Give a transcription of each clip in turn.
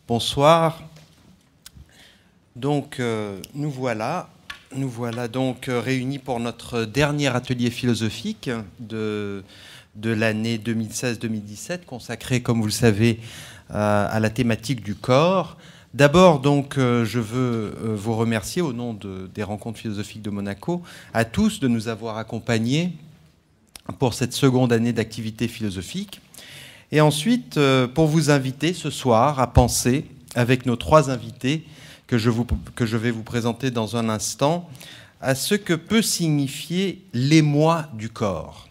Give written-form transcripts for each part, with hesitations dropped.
Bonsoir. Donc, nous voilà donc réunis pour notre dernier atelier philosophique de l'année 2016-2017, consacré, comme vous le savez, à la thématique du corps. D'abord, donc, je veux vous remercier au nom des rencontres philosophiques de Monaco, à tous de nous avoir accompagnés pour cette seconde année d'activité philosophique. Et ensuite, pour vous inviter ce soir à penser, avec nos trois invités que je vais vous présenter dans un instant, à ce que peut signifier l'émoi du corps.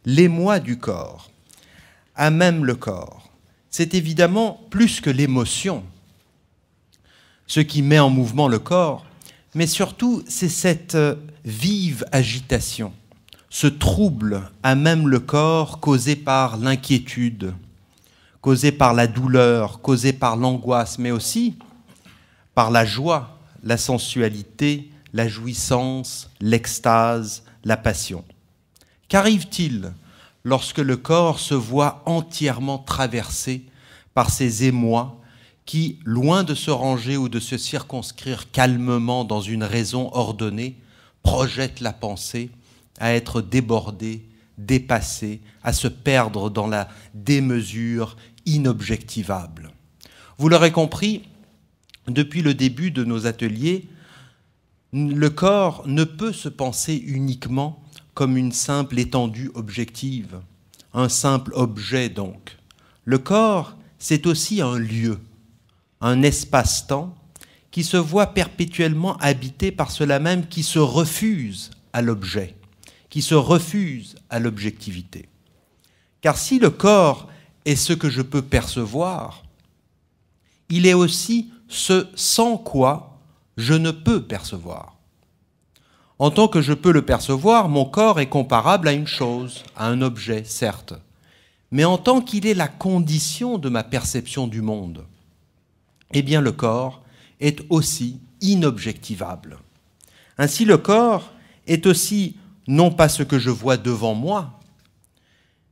L'émoi du corps, à même le corps. C'est évidemment plus que l'émotion, ce qui met en mouvement le corps, mais surtout c'est cette vive agitation, ce trouble à même le corps causé par l'inquiétude, causé par la douleur, causé par l'angoisse, mais aussi par la joie, la sensualité, la jouissance, l'extase, la passion. Qu'arrive-t-il lorsque le corps se voit entièrement traversé par ces émois qui, loin de se ranger ou de se circonscrire calmement dans une raison ordonnée, projettent la pensée à être débordée, dépassée, à se perdre dans la démesure inobjectivable. Vous l'aurez compris, depuis le début de nos ateliers, le corps ne peut se penser uniquement comme une simple étendue objective, un simple objet donc. Le corps, c'est aussi un lieu, un espace-temps qui se voit perpétuellement habité par cela même qui se refuse à l'objet, qui se refuse à l'objectivité. Car si le corps est ce que je peux percevoir, il est aussi ce sans quoi je ne peux percevoir. En tant que je peux le percevoir, mon corps est comparable à une chose, à un objet, certes, mais en tant qu'il est la condition de ma perception du monde, eh bien le corps est aussi inobjectivable. Ainsi, le corps est aussi non pas ce que je vois devant moi,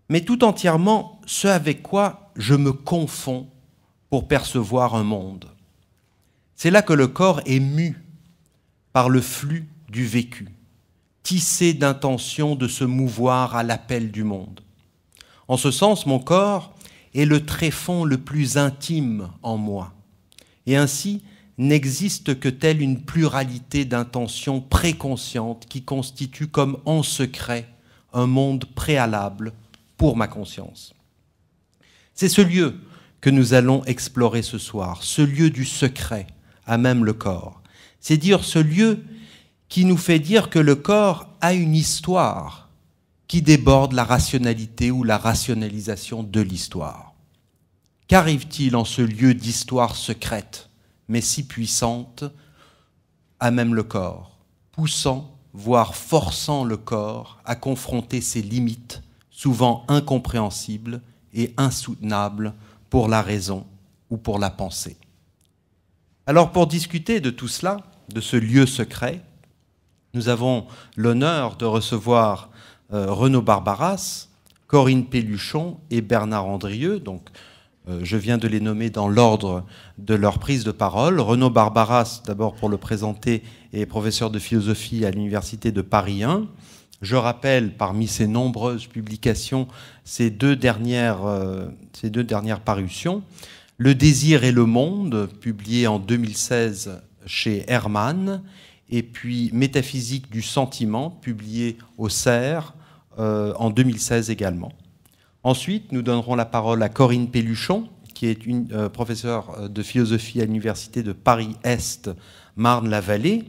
mais tout entièrement ce avec quoi je me confonds pour percevoir un monde. C'est là que le corps est mu par le flux du vécu, tissé d'intentions de se mouvoir à l'appel du monde. En ce sens, mon corps est le tréfonds le plus intime en moi, et ainsi n'existe que telle une pluralité d'intentions préconscientes qui constituent comme en secret un monde préalable pour ma conscience. C'est ce lieu que nous allons explorer ce soir, ce lieu du secret, à même le corps. C'est dire ce lieu qui nous fait dire que le corps a une histoire qui déborde la rationalité ou la rationalisation de l'histoire. Qu'arrive-t-il en ce lieu d'histoire secrète, mais si puissante, à même le corps, poussant, voire forçant le corps à confronter ses limites, souvent incompréhensibles et insoutenables pour la raison ou pour la pensée. Alors pour discuter de tout cela, de ce lieu secret, nous avons l'honneur de recevoir Renaud Barbaras, Corinne Pelluchon et Bernard Andrieux. Donc, je viens de les nommer dans l'ordre de leur prise de parole. Renaud Barbaras, d'abord pour le présenter, est professeur de philosophie à l'Université de Paris 1. Je rappelle, parmi ses nombreuses publications, ces deux dernières parutions. Le désir et le monde, publié en 2016 chez Hermann, et puis Métaphysique du sentiment, publié au CERF en 2016 également. Ensuite, nous donnerons la parole à Corinne Pelluchon, qui est une professeure de philosophie à l'Université de Paris-Est, Marne-la-Vallée,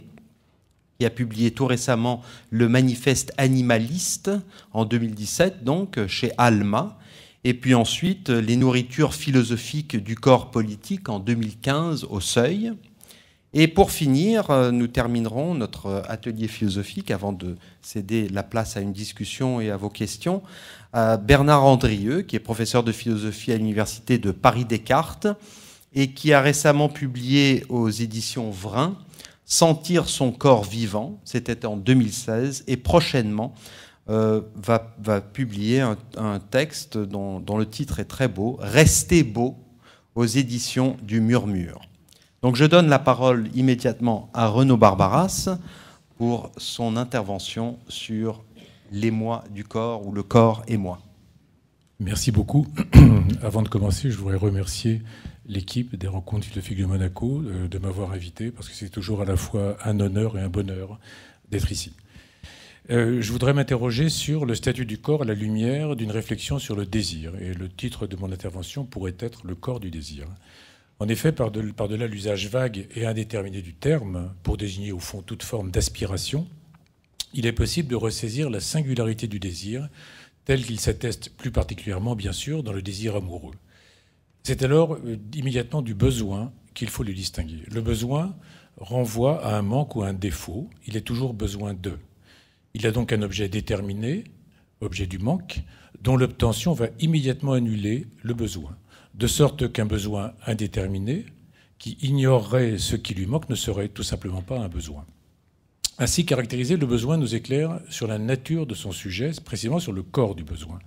qui a publié tout récemment le Manifeste animaliste en 2017, donc chez Alma, et puis ensuite les nourritures philosophiques du corps politique en 2015 au Seuil. Et pour finir, nous terminerons notre atelier philosophique, avant de céder la place à une discussion et à vos questions, à Bernard Andrieux, qui est professeur de philosophie à l'Université de Paris-Descartes et qui a récemment publié aux éditions Vrin « Sentir son corps vivant », c'était en 2016, et prochainement va publier un texte dont le titre est très beau, « Rester beau », aux éditions du Murmure. Donc je donne la parole immédiatement à Renaud Barbaras pour son intervention sur l'émoi du corps ou le corps émoi. Merci beaucoup. Avant de commencer, je voudrais remercier l'équipe des Rencontres philosophiques de Monaco de m'avoir invité, parce que c'est toujours à la fois un honneur et un bonheur d'être ici. Je voudrais m'interroger sur le statut du corps à la lumière d'une réflexion sur le désir. Et le titre de mon intervention pourrait être « Le corps du désir ». En effet, par-delà l'usage vague et indéterminé du terme, pour désigner au fond toute forme d'aspiration, il est possible de ressaisir la singularité du désir, tel qu'il s'atteste plus particulièrement, bien sûr, dans le désir amoureux. C'est alors immédiatement du besoin qu'il faut le distinguer. Le besoin renvoie à un manque ou à un défaut. Il est toujours besoin d'eux. Il a donc un objet déterminé, objet du manque, dont l'obtention va immédiatement annuler le besoin. De sorte qu'un besoin indéterminé, qui ignorerait ce qui lui manque, ne serait tout simplement pas un besoin. Ainsi caractérisé, le besoin nous éclaire sur la nature de son sujet, précisément sur le corps du besoin.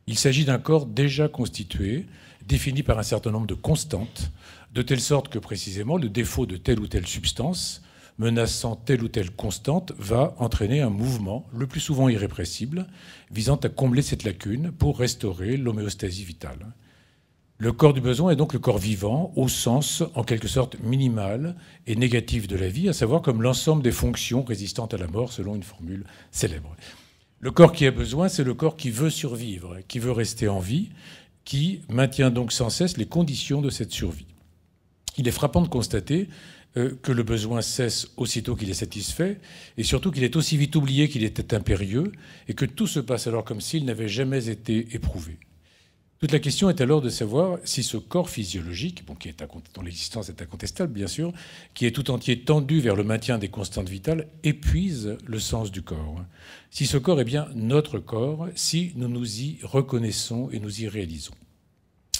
Il s'agit d'un corps déjà constitué, défini par un certain nombre de constantes, de telle sorte que précisément le défaut de telle ou telle substance, menaçant telle ou telle constante, va entraîner un mouvement, le plus souvent irrépressible, visant à combler cette lacune pour restaurer l'homéostasie vitale. Le corps du besoin est donc le corps vivant, au sens en quelque sorte minimal et négatif de la vie, à savoir comme l'ensemble des fonctions résistantes à la mort, selon une formule célèbre. Le corps qui a besoin, c'est le corps qui veut survivre, qui veut rester en vie, qui maintient donc sans cesse les conditions de cette survie. Il est frappant de constater que le besoin cesse aussitôt qu'il est satisfait, et surtout qu'il est aussi vite oublié qu'il était impérieux, et que tout se passe alors comme s'il n'avait jamais été éprouvé. Toute la question est alors de savoir si ce corps physiologique, dont l'existence est incontestable bien sûr, qui est tout entier tendu vers le maintien des constantes vitales, épuise le sens du corps. Si ce corps est bien notre corps, si nous nous y reconnaissons et nous y réalisons.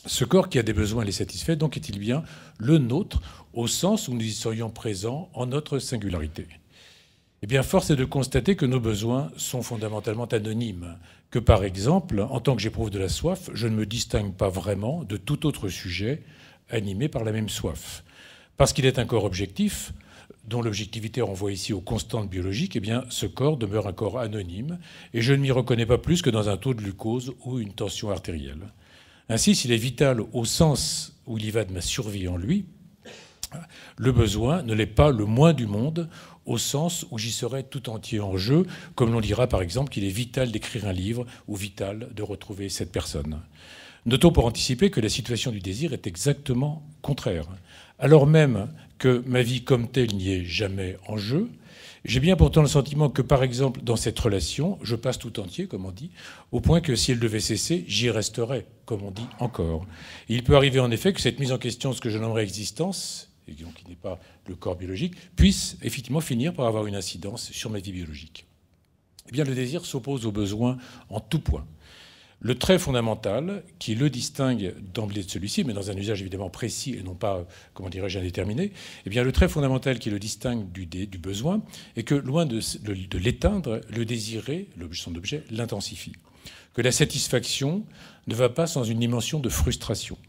Ce corps qui a des besoins et les satisfait, donc est-il bien le nôtre, au sens où nous y serions présents en notre singularité ? Eh bien, force est de constater que nos besoins sont fondamentalement anonymes, que par exemple, en tant que j'éprouve de la soif, je ne me distingue pas vraiment de tout autre sujet animé par la même soif. Parce qu'il est un corps objectif, dont l'objectivité renvoie ici aux constantes biologiques, eh bien, ce corps demeure un corps anonyme, et je ne m'y reconnais pas plus que dans un taux de glucose ou une tension artérielle. Ainsi, s'il est vital au sens où il y va de ma survie en lui, le besoin ne l'est pas le moins du monde au sens où j'y serais tout entier en jeu, comme l'on dira par exemple qu'il est vital d'écrire un livre ou vital de retrouver cette personne. Notons pour anticiper que la situation du désir est exactement contraire. Alors même que ma vie comme telle n'y est jamais en jeu, j'ai bien pourtant le sentiment que, par exemple, dans cette relation, je passe tout entier, comme on dit, au point que si elle devait cesser, j'y resterais, comme on dit encore. Et il peut arriver en effet que cette mise en question de ce que je nommerais existence, et donc qui n'est pas le corps biologique, puisse effectivement finir par avoir une incidence sur ma vie biologique. Eh bien, le désir s'oppose au besoin en tout point. Le trait fondamental qui le distingue d'emblée de celui-ci, mais dans un usage évidemment précis et non pas, comment dirais-je, indéterminé, eh bien, le trait fondamental qui le distingue du besoin est que, loin de l'éteindre, le désiré, son objet, l'intensifie. Que la satisfaction ne va pas sans une dimension de frustration.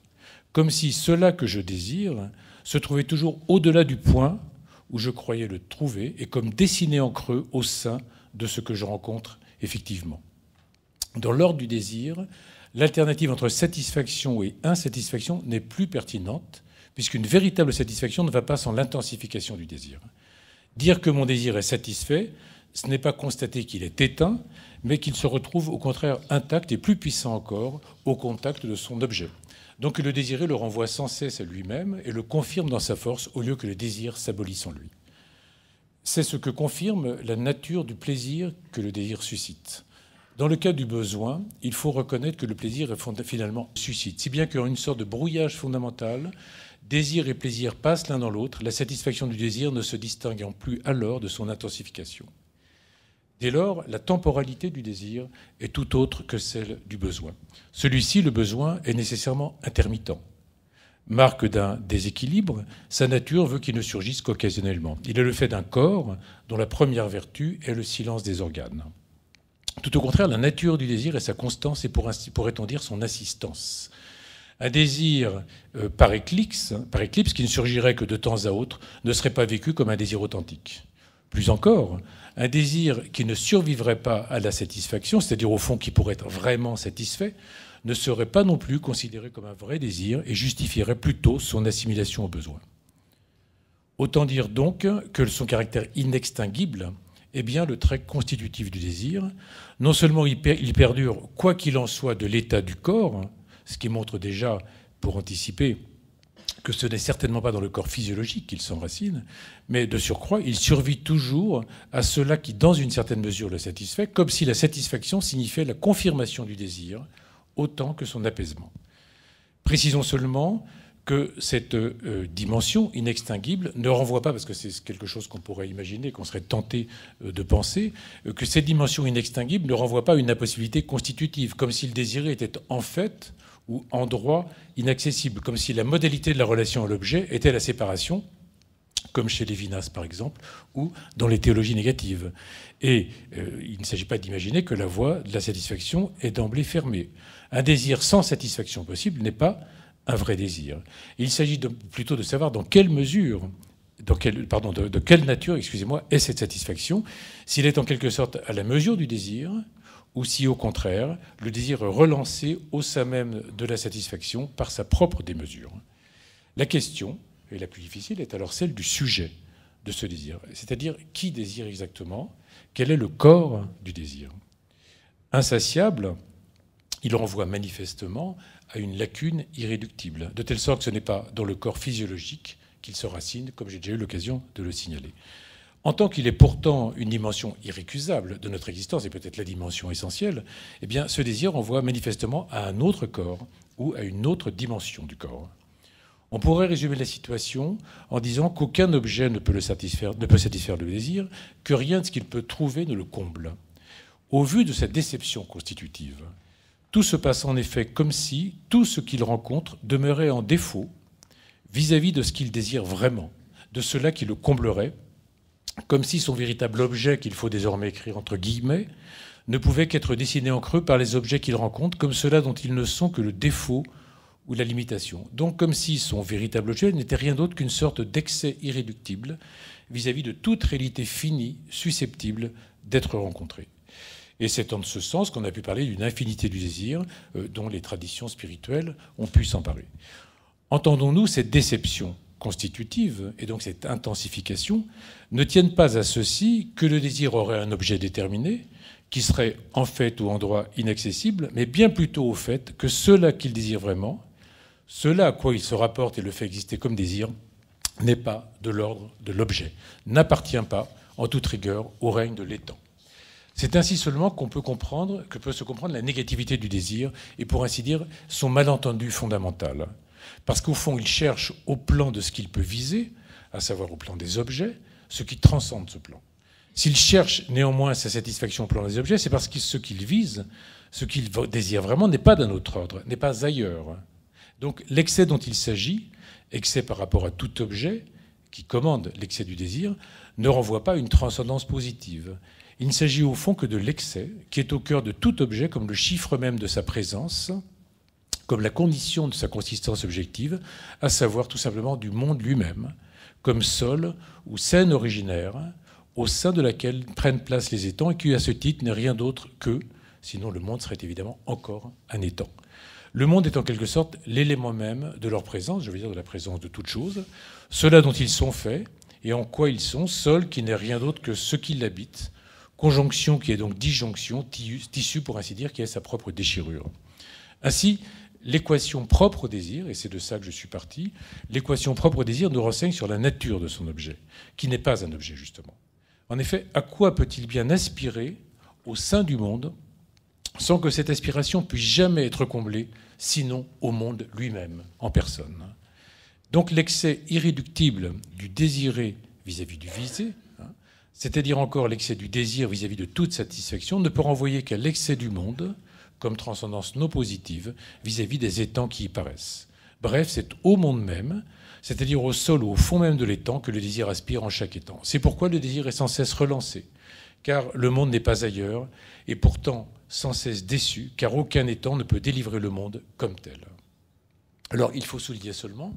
Comme si cela que je désire se trouvait toujours au-delà du point où je croyais le trouver et comme dessiné en creux au sein de ce que je rencontre effectivement. Dans l'ordre du désir, l'alternative entre satisfaction et insatisfaction n'est plus pertinente, puisqu'une véritable satisfaction ne va pas sans l'intensification du désir. Dire que mon désir est satisfait, ce n'est pas constater qu'il est éteint, mais qu'il se retrouve au contraire intact et plus puissant encore au contact de son objet. Donc le désiré le renvoie sans cesse à lui-même et le confirme dans sa force au lieu que le désir s'abolisse en lui. C'est ce que confirme la nature du plaisir que le désir suscite. Dans le cas du besoin, il faut reconnaître que le plaisir est finalement suscite, si bien qu'en une sorte de brouillage fondamental, désir et plaisir passent l'un dans l'autre, la satisfaction du désir ne se distinguant plus alors de son intensification. Dès lors, la temporalité du désir est tout autre que celle du besoin. Celui-ci, le besoin, est nécessairement intermittent. Marque d'un déséquilibre, sa nature veut qu'il ne surgisse qu'occasionnellement. Il est le fait d'un corps dont la première vertu est le silence des organes. Tout au contraire, la nature du désir est sa constance et pourrait-on dire son assistance. Un désir par éclipse, qui ne surgirait que de temps à autre, ne serait pas vécu comme un désir authentique. Plus encore, un désir qui ne survivrait pas à la satisfaction, c'est-à-dire au fond qui pourrait être vraiment satisfait, ne serait pas non plus considéré comme un vrai désir et justifierait plutôt son assimilation au besoin. Autant dire donc que son caractère inextinguible est bien le trait constitutif du désir. Non seulement il perdure, quoi qu'il en soit, de l'état du corps, ce qui montre déjà, pour anticiper, que ce n'est certainement pas dans le corps physiologique qu'il s'enracine, mais de surcroît, il survit toujours à cela qui, dans une certaine mesure, le satisfait, comme si la satisfaction signifiait la confirmation du désir, autant que son apaisement. Précisons seulement que cette dimension inextinguible ne renvoie pas, parce que c'est quelque chose qu'on pourrait imaginer, qu'on serait tenté de penser, que cette dimension inextinguible ne renvoie pas à une impossibilité constitutive, comme si le désiré était en fait ou en droit inaccessible, comme si la modalité de la relation à l'objet était la séparation, comme chez Lévinas par exemple, ou dans les théologies négatives. Et il ne s'agit pas d'imaginer que la voie de la satisfaction est d'emblée fermée. Un désir sans satisfaction possible n'est pas un vrai désir. Il s'agit plutôt de savoir dans quelle mesure, de quelle nature, est cette satisfaction, s'il est en quelque sorte à la mesure du désir, ou si au contraire, le désir est relancé au sein même de la satisfaction par sa propre démesure. La question, et la plus difficile, est alors celle du sujet de ce désir, c'est-à-dire qui désire exactement, quel est le corps du désir. Insatiable, il renvoie manifestement à une lacune irréductible, de telle sorte que ce n'est pas dans le corps physiologique qu'il se racine, comme j'ai déjà eu l'occasion de le signaler. En tant qu'il est pourtant une dimension irrécusable de notre existence, et peut-être la dimension essentielle, eh bien, ce désir renvoie manifestement à un autre corps ou à une autre dimension du corps. On pourrait résumer la situation en disant qu'aucun objet ne peut satisfaire le désir, que rien de ce qu'il peut trouver ne le comble. Au vu de cette déception constitutive, tout se passe en effet comme si tout ce qu'il rencontre demeurait en défaut vis-à-vis de ce qu'il désire vraiment, de cela qui le comblerait, comme si son véritable objet, qu'il faut désormais écrire entre guillemets, ne pouvait qu'être dessiné en creux par les objets qu'il rencontre, comme ceux-là dont ils ne sont que le défaut ou la limitation. Donc comme si son véritable objet n'était rien d'autre qu'une sorte d'excès irréductible vis-à-vis de toute réalité finie, susceptible d'être rencontrée. Et c'est en ce sens qu'on a pu parler d'une infinité du désir dont les traditions spirituelles ont pu s'emparer. Entendons-nous cette déception constitutive, et donc cette intensification, ne tiennent pas à ceci que le désir aurait un objet déterminé, qui serait en fait ou en droit inaccessible, mais bien plutôt au fait que cela qu'il désire vraiment, cela à quoi il se rapporte et le fait exister comme désir, n'est pas de l'ordre de l'objet, n'appartient pas, en toute rigueur, au règne de l'étant. C'est ainsi seulement que peut se comprendre la négativité du désir et, pour ainsi dire, son malentendu fondamental. Parce qu'au fond, il cherche au plan de ce qu'il peut viser, à savoir au plan des objets, ce qui transcende ce plan. S'il cherche néanmoins sa satisfaction au plan des objets, c'est parce que ce qu'il vise, ce qu'il désire vraiment, n'est pas d'un autre ordre, n'est pas ailleurs. Donc l'excès dont il s'agit, excès par rapport à tout objet, qui commande l'excès du désir, ne renvoie pas à une transcendance positive. Il ne s'agit au fond que de l'excès, qui est au cœur de tout objet comme le chiffre même de sa présence, comme la condition de sa consistance objective, à savoir tout simplement du monde lui-même, comme sol ou scène originaire, au sein de laquelle prennent place les étangs, et qui, à ce titre, n'est rien d'autre que, sinon le monde serait évidemment encore un étang. Le monde est en quelque sorte l'élément même de leur présence, je veux dire de la présence de toute chose, cela dont ils sont faits, et en quoi ils sont, sol qui n'est rien d'autre que ce qui l'habite, conjonction qui est donc disjonction, tissu pour ainsi dire, qui a sa propre déchirure. Ainsi, l'équation propre au désir, et c'est de ça que je suis parti, l'équation propre au désir nous renseigne sur la nature de son objet, qui n'est pas un objet justement. En effet, à quoi peut-il bien aspirer au sein du monde sans que cette aspiration puisse jamais être comblée, sinon au monde lui-même, en personne? Donc l'excès irréductible du désiré vis-à-vis du visé, c'est-à-dire encore l'excès du désir vis-à-vis de toute satisfaction, ne peut renvoyer qu'à l'excès du monde, comme transcendance non positive, vis-à-vis des étangs qui y paraissent. Bref, c'est au monde même, c'est-à-dire au sol ou au fond même de l'étang, que le désir aspire en chaque étang. C'est pourquoi le désir est sans cesse relancé, car le monde n'est pas ailleurs, et pourtant sans cesse déçu, car aucun étang ne peut délivrer le monde comme tel. Alors, il faut souligner seulement,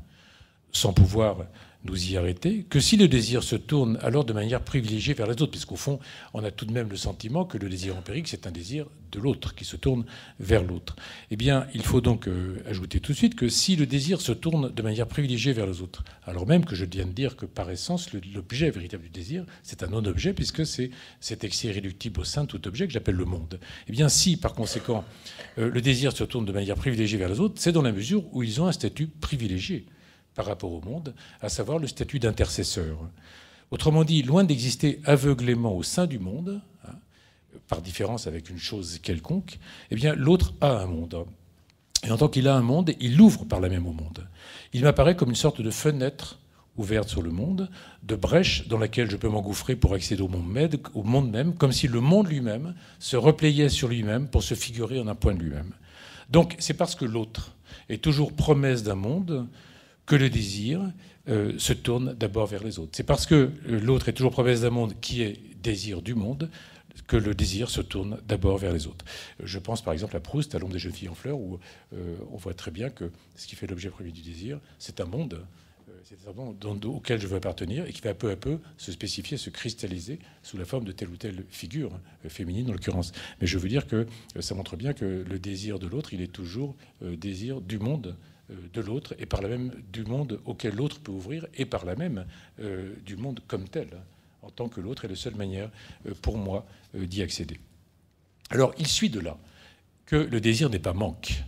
sans pouvoir nous y arrêter, que si le désir se tourne alors de manière privilégiée vers les autres, puisqu'au fond, on a tout de même le sentiment que le désir empirique, c'est un désir de l'autre, qui se tourne vers l'autre. Eh bien, il faut donc ajouter tout de suite que si le désir se tourne de manière privilégiée vers les autres, alors même que je viens de dire que par essence, l'objet véritable du désir, c'est un non-objet, puisque c'est cet excès irréductible au sein de tout objet que j'appelle le monde. Eh bien, si, par conséquent, le désir se tourne de manière privilégiée vers les autres, c'est dans la mesure où ils ont un statut privilégié par rapport au monde, à savoir le statut d'intercesseur. Autrement dit, loin d'exister aveuglément au sein du monde, par différence avec une chose quelconque, eh bien, l'autre a un monde. Et en tant qu'il a un monde, il l'ouvre par là même au monde. Il m'apparaît comme une sorte de fenêtre ouverte sur le monde, de brèche dans laquelle je peux m'engouffrer pour accéder au monde même, comme si le monde lui-même se repliait sur lui-même pour se figurer en un point de lui-même. Donc, c'est parce que l'autre est toujours promesse d'un monde que le désir se tourne d'abord vers les autres. C'est parce que l'autre est toujours promesse d'un monde qui est désir du monde que le désir se tourne d'abord vers les autres. Je pense par exemple à Proust, à L'ombre des jeunes filles en fleurs, où on voit très bien que ce qui fait l'objet premier du désir, c'est un monde auquel je veux appartenir et qui va peu à peu se spécifier, se cristalliser sous la forme de telle ou telle figure, féminine en l'occurrence. Mais je veux dire que ça montre bien que le désir de l'autre, il est toujours désir du monde de l'autre, et par là même du monde auquel l'autre peut ouvrir, et par là même du monde comme tel, en tant que l'autre est la seule manière pour moi d'y accéder. Alors il suit de là que le désir n'est pas manque,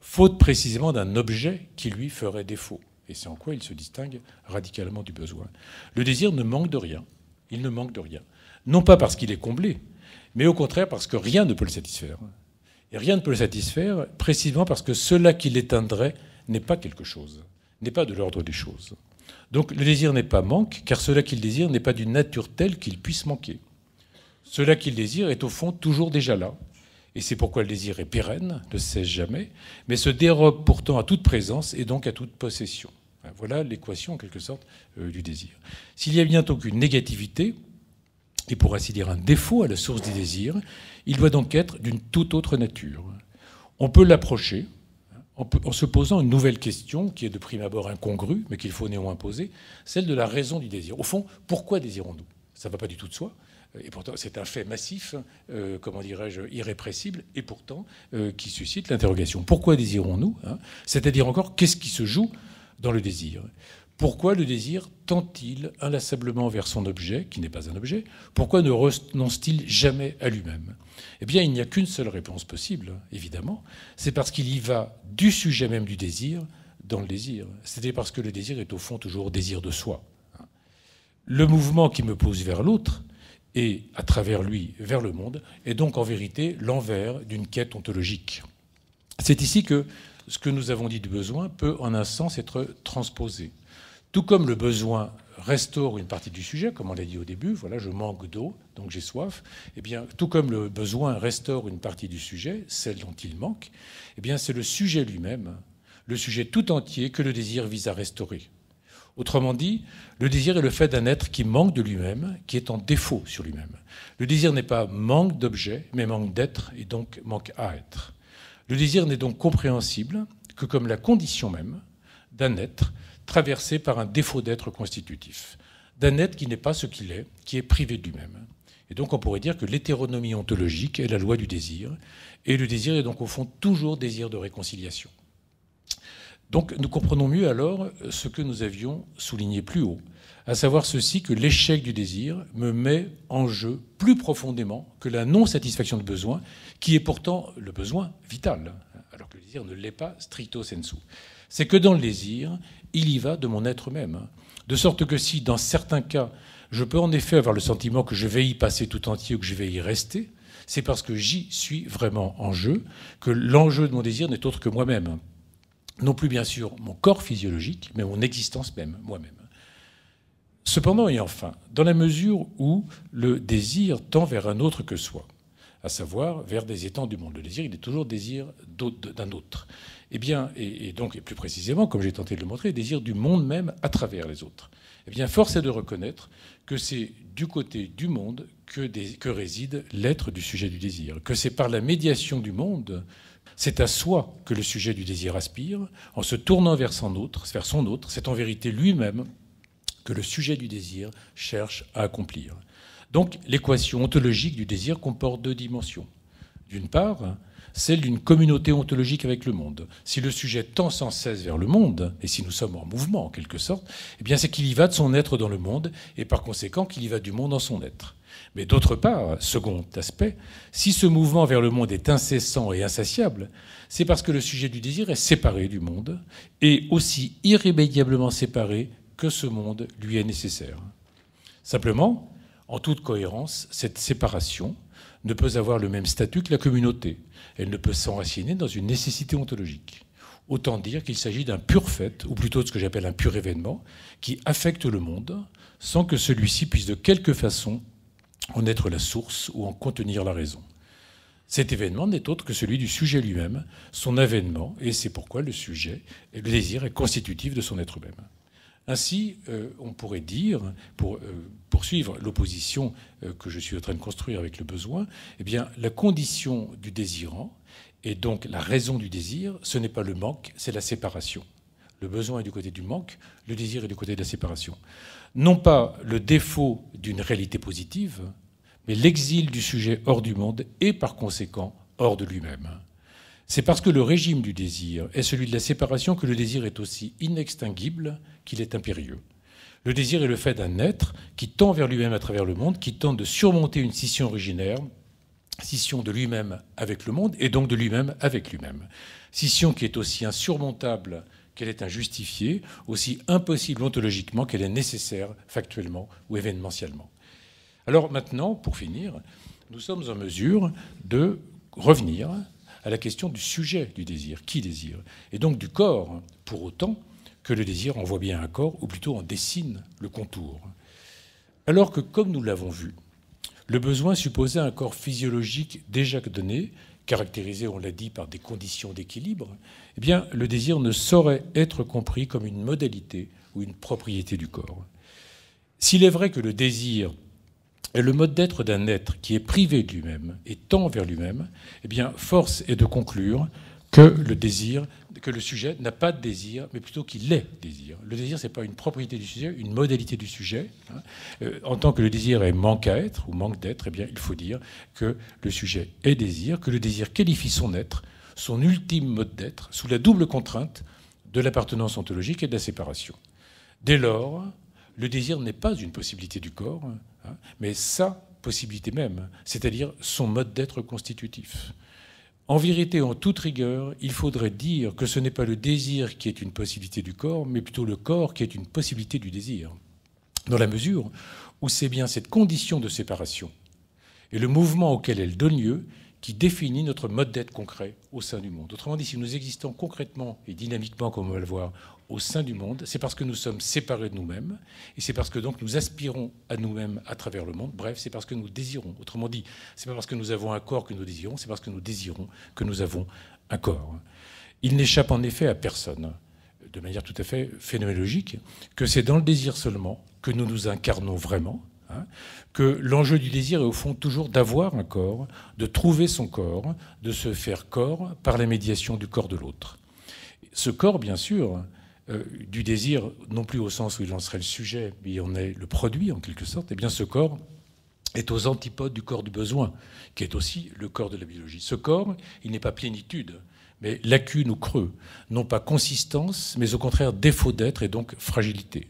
faute précisément d'un objet qui lui ferait défaut, et c'est en quoi il se distingue radicalement du besoin. Le désir ne manque de rien, il ne manque de rien, non pas parce qu'il est comblé, mais au contraire parce que rien ne peut le satisfaire. Et rien ne peut le satisfaire précisément parce que cela qui l'éteindrait n'est pas quelque chose, n'est pas de l'ordre des choses. Donc le désir n'est pas manque, car cela qu'il désire n'est pas d'une nature telle qu'il puisse manquer. Cela qu'il désire est au fond toujours déjà là, et c'est pourquoi le désir est pérenne, ne cesse jamais, mais se dérobe pourtant à toute présence et donc à toute possession. Voilà l'équation en quelque sorte du désir. S'il y a bien donc une négativité, et pour ainsi dire un défaut à la source du désir, il doit donc être d'une toute autre nature. On peut l'approcher en se posant une nouvelle question, qui est de prime abord incongrue, mais qu'il faut néanmoins poser, celle de la raison du désir. Au fond, pourquoi désirons-nous ? Ça ne va pas du tout de soi, et pourtant c'est un fait massif, comment dirais-je, irrépressible, et pourtant qui suscite l'interrogation. Pourquoi désirons-nous ? C'est-à-dire encore, qu'est-ce qui se joue dans le désir ? Pourquoi le désir tend-il inlassablement vers son objet, qui n'est pas un objet ? Pourquoi ne renonce-t-il jamais à lui-même ? Eh bien, il n'y a qu'une seule réponse possible, évidemment. C'est parce qu'il y va du sujet même du désir dans le désir. C'est parce que le désir est au fond toujours désir de soi. Le mouvement qui me pousse vers l'autre et, à travers lui, vers le monde, est donc en vérité l'envers d'une quête ontologique. C'est ici que ce que nous avons dit du besoin peut, en un sens, être transposé. Tout comme le besoin restaure une partie du sujet, comme on l'a dit au début, voilà, je manque d'eau, donc j'ai soif, eh bien, tout comme le besoin restaure une partie du sujet, celle dont il manque, eh bien, c'est le sujet lui-même, le sujet tout entier que le désir vise à restaurer. Autrement dit, le désir est le fait d'un être qui manque de lui-même, qui est en défaut sur lui-même. Le désir n'est pas manque d'objet, mais manque d'être, et donc manque à être. Le désir n'est donc compréhensible que comme la condition même d'un être traversé par un défaut d'être constitutif, d'un être qui n'est pas ce qu'il est, qui est privé de lui-même. Et donc on pourrait dire que l'hétéronomie ontologique est la loi du désir, et le désir est donc au fond toujours désir de réconciliation. Donc nous comprenons mieux alors ce que nous avions souligné plus haut, à savoir ceci, que l'échec du désir me met en jeu plus profondément que la non-satisfaction de besoin, qui est pourtant le besoin vital, alors que le désir ne l'est pas stricto sensu. C'est que dans le désir, il y va de mon être même. De sorte que si, dans certains cas, je peux en effet avoir le sentiment que je vais y passer tout entier ou que je vais y rester, c'est parce que j'y suis vraiment en jeu, que l'enjeu de mon désir n'est autre que moi-même. Non plus, bien sûr, mon corps physiologique, mais mon existence même, moi-même. Cependant et enfin, dans la mesure où le désir tend vers un autre que soi, à savoir vers des étangs du monde. Le désir, il est toujours désir d'un autre. Eh bien, et donc, et plus précisément, comme j'ai tenté de le montrer, désir du monde même à travers les autres. Eh bien, force est de reconnaître que c'est du côté du monde que réside l'être du sujet du désir, que c'est par la médiation du monde, C'est à soi que le sujet du désir aspire. En se tournant vers son autre, c'est en vérité lui-même que le sujet du désir cherche à accomplir. Donc l'équation ontologique du désir comporte deux dimensions. D'une part, celle d'une communauté ontologique avec le monde. Si le sujet tend sans cesse vers le monde, et si nous sommes en mouvement en quelque sorte, eh bien c'est qu'il y va de son être dans le monde, et par conséquent qu'il y va du monde dans son être. Mais d'autre part, second aspect, si ce mouvement vers le monde est incessant et insatiable, c'est parce que le sujet du désir est séparé du monde, et aussi irrémédiablement séparé que ce monde lui est nécessaire. Simplement, en toute cohérence, cette séparation ne peut avoir le même statut que la communauté. Elle ne peut s'enraciner dans une nécessité ontologique. Autant dire qu'il s'agit d'un pur fait, ou plutôt de ce que j'appelle un pur événement, qui affecte le monde sans que celui-ci puisse de quelque façon en être la source ou en contenir la raison. Cet événement n'est autre que celui du sujet lui-même, son avènement, et c'est pourquoi le sujet, le désir, est constitutif de son être même. Ainsi, on pourrait dire, pour poursuivre l'opposition que je suis en train de construire avec le besoin, eh bien, la condition du désirant, et donc la raison du désir, ce n'est pas le manque, c'est la séparation. Le besoin est du côté du manque, le désir est du côté de la séparation. Non pas le défaut d'une réalité positive, mais l'exil du sujet hors du monde et par conséquent hors de lui-même. C'est parce que le régime du désir est celui de la séparation que le désir est aussi inextinguible qu'il est impérieux. Le désir est le fait d'un être qui tend vers lui-même à travers le monde, qui tente de surmonter une scission originaire, scission de lui-même avec le monde et donc de lui-même avec lui-même. Scission qui est aussi insurmontable qu'elle est injustifiée, aussi impossible ontologiquement qu'elle est nécessaire factuellement ou événementiellement. Alors maintenant, pour finir, nous sommes en mesure de revenir à la question du sujet du désir, qui désire, et donc du corps, pour autant que le désir envoie bien un corps, ou plutôt en dessine le contour. Alors que, comme nous l'avons vu, le besoin supposait un corps physiologique déjà donné, caractérisé, on l'a dit, par des conditions d'équilibre, eh bien, le désir ne saurait être compris comme une modalité ou une propriété du corps. S'il est vrai que le désir est le mode d'être d'un être qui est privé de lui-même et tend vers lui-même, eh bien, force est de conclure que le sujet n'a pas de désir, mais plutôt qu'il est désir. Le désir, ce n'est pas une propriété du sujet, une modalité du sujet. En tant que le désir est manque à être ou manque d'être, eh bien, il faut dire que le sujet est désir, que le désir qualifie son être, son ultime mode d'être, sous la double contrainte de l'appartenance ontologique et de la séparation. Dès lors, le désir n'est pas une possibilité du corps, mais sa possibilité même, c'est-à-dire son mode d'être constitutif. En vérité, en toute rigueur, il faudrait dire que ce n'est pas le désir qui est une possibilité du corps, mais plutôt le corps qui est une possibilité du désir, dans la mesure où c'est bien cette condition de séparation et le mouvement auquel elle donne lieu qui définit notre mode d'être concret au sein du monde. Autrement dit, si nous existons concrètement et dynamiquement, comme on va le voir, au sein du monde, c'est parce que nous sommes séparés de nous-mêmes, et c'est parce que donc nous aspirons à nous-mêmes à travers le monde. Bref, c'est parce que nous désirons. Autrement dit, c'est pas parce que nous avons un corps que nous désirons, c'est parce que nous désirons que nous avons un corps. Il n'échappe en effet à personne, de manière tout à fait phénoménologique, que c'est dans le désir seulement que nous nous incarnons vraiment, que l'enjeu du désir est au fond toujours d'avoir un corps, de trouver son corps, de se faire corps par la médiation du corps de l'autre. Ce corps, bien sûr, du désir, non plus au sens où il en serait le sujet, mais il en est le produit en quelque sorte, eh bien ce corps est aux antipodes du corps du besoin, qui est aussi le corps de la biologie. Ce corps, il n'est pas plénitude, mais lacune ou creux, non pas consistance, mais au contraire défaut d'être et donc fragilité.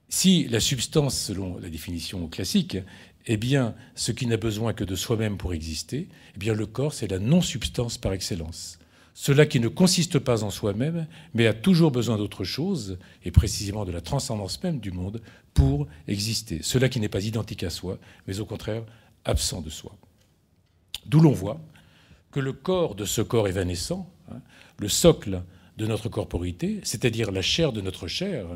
Si la substance, selon la définition classique, est bien ce qui n'a besoin que de soi-même pour exister, eh bien le corps, c'est la non-substance par excellence. Cela qui ne consiste pas en soi-même, mais a toujours besoin d'autre chose, et précisément de la transcendance même du monde, pour exister. Cela qui n'est pas identique à soi, mais au contraire absent de soi. D'où l'on voit que le corps de ce corps évanescent, le socle de notre corporité, c'est-à-dire la chair de notre chair,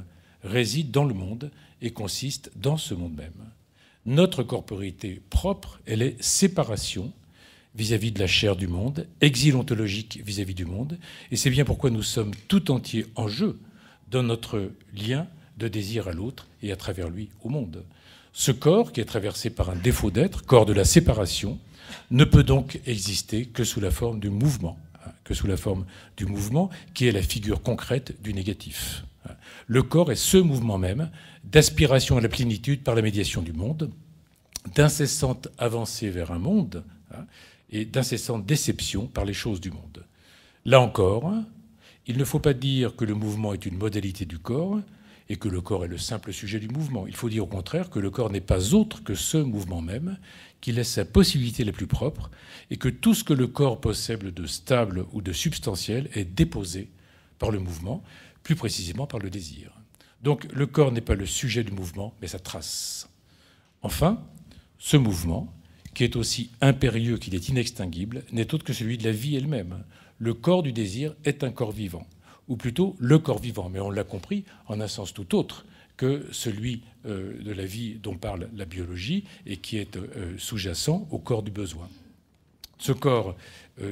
réside dans le monde et consiste dans ce monde même. Notre corporité propre, elle est séparation vis-à-vis de la chair du monde, exil ontologique vis-à-vis du monde, et c'est bien pourquoi nous sommes tout entiers en jeu dans notre lien de désir à l'autre et à travers lui au monde. Ce corps, qui est traversé par un défaut d'être, corps de la séparation, ne peut donc exister que sous la forme du mouvement que sous la forme du mouvement, qui est la figure concrète du négatif. Le corps est ce mouvement même d'aspiration à la plénitude par la médiation du monde, d'incessante avancée vers un monde et d'incessante déception par les choses du monde. Là encore, il ne faut pas dire que le mouvement est une modalité du corps et que le corps est le simple sujet du mouvement. Il faut dire au contraire que le corps n'est pas autre que ce mouvement même, qui laisse sa possibilité la plus propre, et que tout ce que le corps possède de stable ou de substantiel est déposé par le mouvement, plus précisément par le désir. Donc le corps n'est pas le sujet du mouvement, mais sa trace. Enfin, ce mouvement, qui est aussi impérieux qu'il est inextinguible, n'est autre que celui de la vie elle-même. Le corps du désir est un corps vivant, ou plutôt le corps vivant, mais on l'a compris en un sens tout autre que celui de la vie dont parle la biologie et qui est sous-jacent au corps du besoin. Ce corps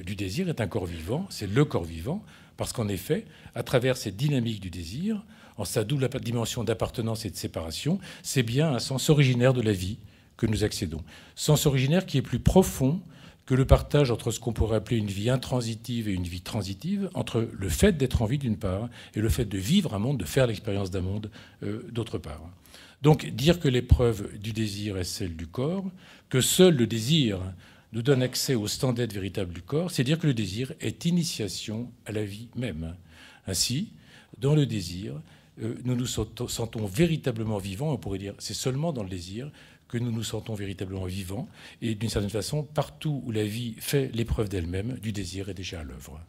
du désir est un corps vivant, c'est le corps vivant, parce qu'en effet, à travers cette dynamique du désir, en sa double dimension d'appartenance et de séparation, c'est bien un sens originaire de la vie que nous accédons. Sens originaire qui est plus profond que le partage entre ce qu'on pourrait appeler une vie intransitive et une vie transitive, entre le fait d'être en vie d'une part et le fait de vivre un monde, de faire l'expérience d'un monde d'autre part. Donc dire que l'épreuve du désir est celle du corps, que seul le désir nous donne accès au stand d'être véritable du corps, c'est dire que le désir est initiation à la vie même. Ainsi, dans le désir, nous nous sentons véritablement vivants. On pourrait dire c'est seulement dans le désir que nous nous sentons véritablement vivants. Et d'une certaine façon, partout où la vie fait l'épreuve d'elle-même, du désir est déjà à l'œuvre.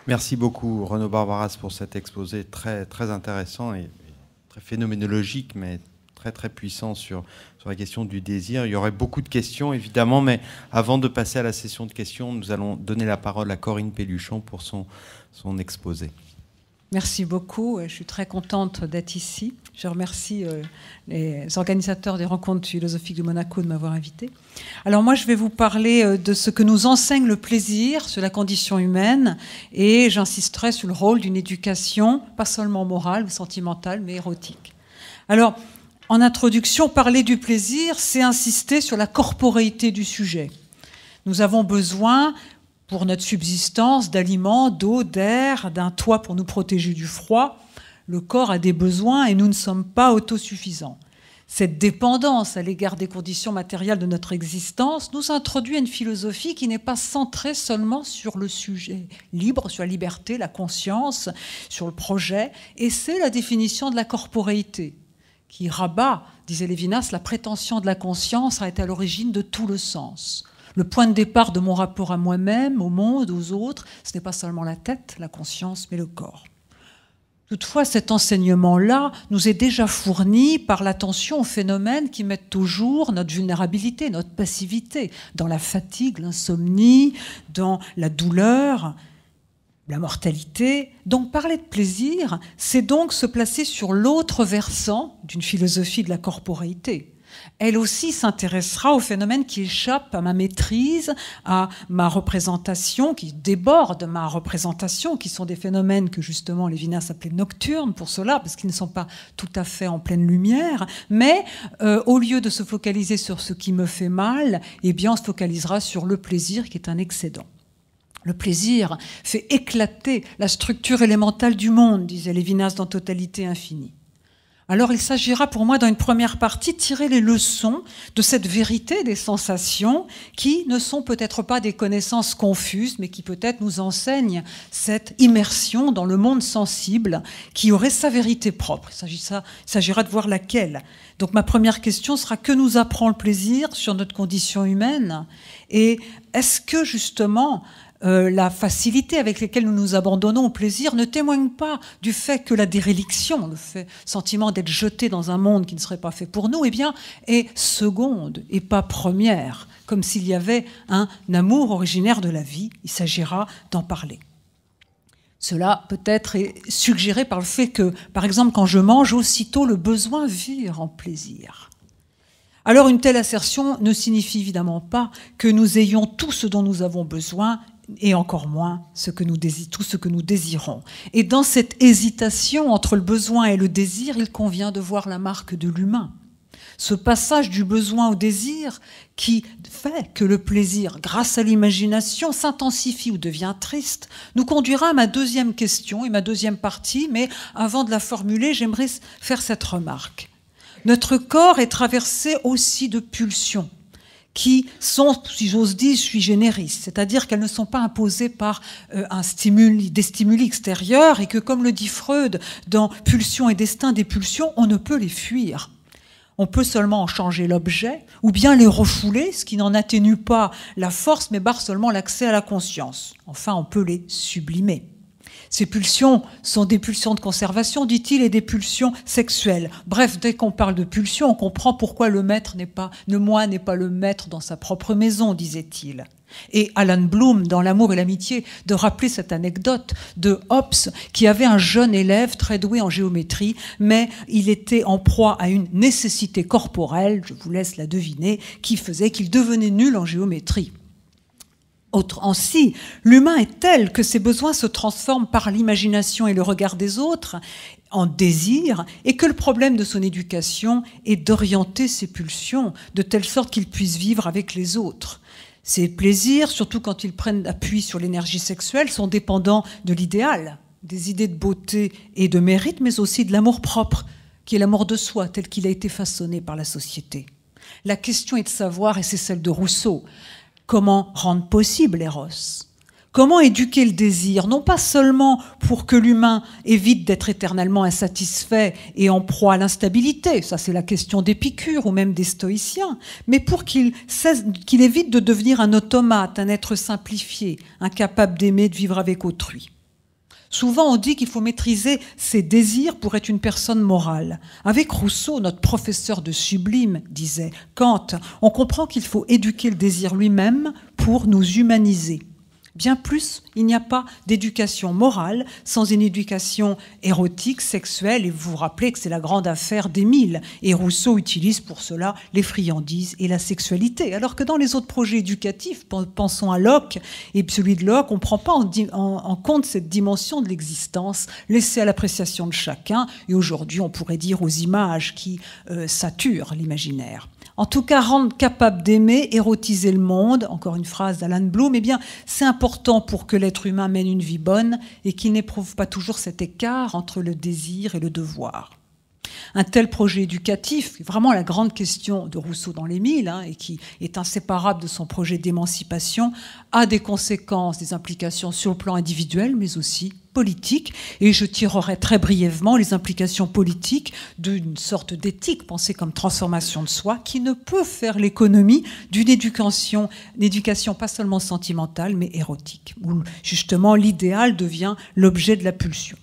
Merci beaucoup Renaud Barbaras pour cet exposé très, très intéressant et très phénoménologique, mais très très puissant sur la question du désir. Il y aurait beaucoup de questions évidemment, mais avant de passer à la session de questions, nous allons donner la parole à Corinne Pelluchon pour son exposé. Merci beaucoup, je suis très contente d'être ici. Je remercie les organisateurs des rencontres philosophiques de Monaco de m'avoir invité. Alors moi, je vais vous parler de ce que nous enseigne le plaisir sur la condition humaine, et j'insisterai sur le rôle d'une éducation, pas seulement morale ou sentimentale, mais érotique. Alors, en introduction, parler du plaisir, c'est insister sur la corporéité du sujet. Nous avons besoin, pour notre subsistance, d'aliments, d'eau, d'air, d'un toit pour nous protéger du froid. Le corps a des besoins et nous ne sommes pas autosuffisants. Cette dépendance à l'égard des conditions matérielles de notre existence nous introduit à une philosophie qui n'est pas centrée seulement sur le sujet libre, sur la liberté, la conscience, sur le projet, et c'est la définition de la corporéité qui rabat, disait Lévinas, la prétention de la conscience a été à l'origine de tout le sens. Le point de départ de mon rapport à moi-même, au monde, aux autres, ce n'est pas seulement la tête, la conscience, mais le corps. Toutefois, cet enseignement-là nous est déjà fourni par l'attention aux phénomènes qui mettent au jour notre vulnérabilité, notre passivité, dans la fatigue, l'insomnie, dans la douleur, la mortalité. Donc parler de plaisir, c'est donc se placer sur l'autre versant d'une philosophie de la corporéité. Elle aussi s'intéressera aux phénomènes qui échappent à ma maîtrise, à ma représentation, qui débordent ma représentation, qui sont des phénomènes que justement Lévinas appelait nocturnes pour cela, parce qu'ils ne sont pas tout à fait en pleine lumière. Mais au lieu de se focaliser sur ce qui me fait mal, eh bien on se focalisera sur le plaisir qui est un excédent. Le plaisir fait éclater la structure élémentale du monde, disait Lévinas dans Totalité infinie. Alors il s'agira pour moi dans une première partie de tirer les leçons de cette vérité des sensations qui ne sont peut-être pas des connaissances confuses, mais qui peut-être nous enseignent cette immersion dans le monde sensible qui aurait sa vérité propre. Il s'agira de voir laquelle. Donc ma première question sera: que nous apprend le plaisir sur notre condition humaine? Et est-ce que justement la facilité avec laquelle nous nous abandonnons au plaisir ne témoigne pas du fait que la déréliction, le sentiment d'être jeté dans un monde qui ne serait pas fait pour nous, eh bien, est seconde et pas première, comme s'il y avait un amour originaire de la vie. Il s'agira d'en parler. Cela peut-être est suggéré par le fait que, par exemple, quand je mange, aussitôt le besoin vire en plaisir. Alors une telle assertion ne signifie évidemment pas que nous ayons tout ce dont nous avons besoin et encore moins tout ce que nous désirons. Et dans cette hésitation entre le besoin et le désir, il convient de voir la marque de l'humain. Ce passage du besoin au désir qui fait que le plaisir, grâce à l'imagination, s'intensifie ou devient triste, nous conduira à ma deuxième question et ma deuxième partie, mais avant de la formuler, j'aimerais faire cette remarque. Notre corps est traversé aussi de pulsions qui sont, si j'ose dire, sui generis, c'est-à-dire qu'elles ne sont pas imposées par des stimuli extérieurs et que, comme le dit Freud, dans Pulsions et destin des pulsions, on ne peut les fuir. On peut seulement en changer l'objet ou bien les refouler, ce qui n'en atténue pas la force mais barre seulement l'accès à la conscience. Enfin, on peut les sublimer. Ces pulsions sont des pulsions de conservation, dit-il, et des pulsions sexuelles. Bref, dès qu'on parle de pulsions, on comprend pourquoi le moine n'est pas le maître dans sa propre maison, disait-il. Et Alan Bloom, dans L'amour et l'amitié, de rappeler cette anecdote de Hobbes, qui avait un jeune élève très doué en géométrie, mais il était en proie à une nécessité corporelle, je vous laisse la deviner, qui faisait qu'il devenait nul en géométrie. Ainsi, l'humain est tel que ses besoins se transforment par l'imagination et le regard des autres en désir, et que le problème de son éducation est d'orienter ses pulsions de telle sorte qu'il puisse vivre avec les autres. Ces plaisirs, surtout quand ils prennent appui sur l'énergie sexuelle, sont dépendants de l'idéal, des idées de beauté et de mérite, mais aussi de l'amour-propre, qui est l'amour de soi, tel qu'il a été façonné par la société. La question est de savoir, et c'est celle de Rousseau, comment rendre possible l'éros ? Comment éduquer le désir, non pas seulement pour que l'humain évite d'être éternellement insatisfait et en proie à l'instabilité, ça c'est la question d'Épicure ou même des stoïciens, mais pour qu'il évite de devenir un automate, un être simplifié, incapable d'aimer, de vivre avec autrui. Souvent on dit qu'il faut maîtriser ses désirs pour être une personne morale. Avec Rousseau, notre professeur de sublime, disait Kant, on comprend qu'il faut éduquer le désir lui-même pour nous humaniser. Bien plus, il n'y a pas d'éducation morale sans une éducation érotique, sexuelle, et vous vous rappelez que c'est la grande affaire d'Émile, et Rousseau utilise pour cela les friandises et la sexualité, alors que dans les autres projets éducatifs, pensons à Locke, et celui de Locke, on ne prend pas en compte cette dimension de l'existence laissée à l'appréciation de chacun, et aujourd'hui on pourrait dire aux images qui saturent l'imaginaire. En tout cas, rendre capable d'aimer, érotiser le monde, encore une phrase d'Alan Bloom, eh bien, c'est important pour que l'être humain mène une vie bonne et qu'il n'éprouve pas toujours cet écart entre le désir et le devoir. Un tel projet éducatif, vraiment la grande question de Rousseau dans l'Émile, et qui est inséparable de son projet d'émancipation, a des conséquences, des implications sur le plan individuel, mais aussi politique. Et je tirerai très brièvement les implications politiques d'une sorte d'éthique, pensée comme transformation de soi, qui ne peut faire l'économie d'une éducation pas seulement sentimentale, mais érotique, où justement l'idéal devient l'objet de la pulsion.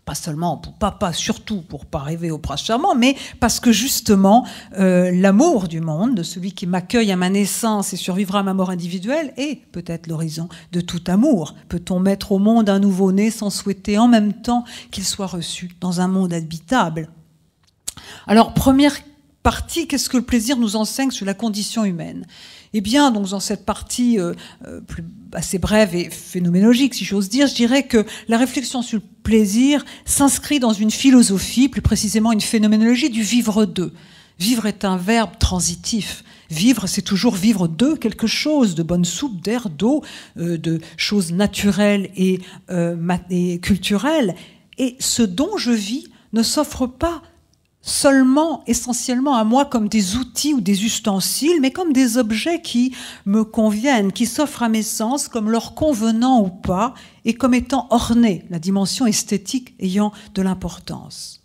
Pas seulement, surtout pour pas rêver au prince charmant, mais parce que justement l'amour du monde, de celui qui m'accueille à ma naissance et survivra à ma mort individuelle, est peut-être l'horizon de tout amour. Peut-on mettre au monde un nouveau-né sans souhaiter en même temps qu'il soit reçu dans un monde habitable ? Alors, première partie, qu'est-ce que le plaisir nous enseigne sur la condition humaine ? Eh bien, donc, dans cette partie assez brève et phénoménologique, si j'ose dire, je dirais que la réflexion sur le plaisir s'inscrit dans une philosophie, plus précisément une phénoménologie du vivre de. Vivre est un verbe transitif. Vivre, c'est toujours vivre de quelque chose, de bonne soupe, d'air, d'eau, de choses naturelles et culturelles. Et ce dont je vis ne s'offre pas essentiellement à moi comme des outils ou des ustensiles, mais comme des objets qui me conviennent, qui s'offrent à mes sens comme leur convenant ou pas, et comme étant ornés, la dimension esthétique ayant de l'importance.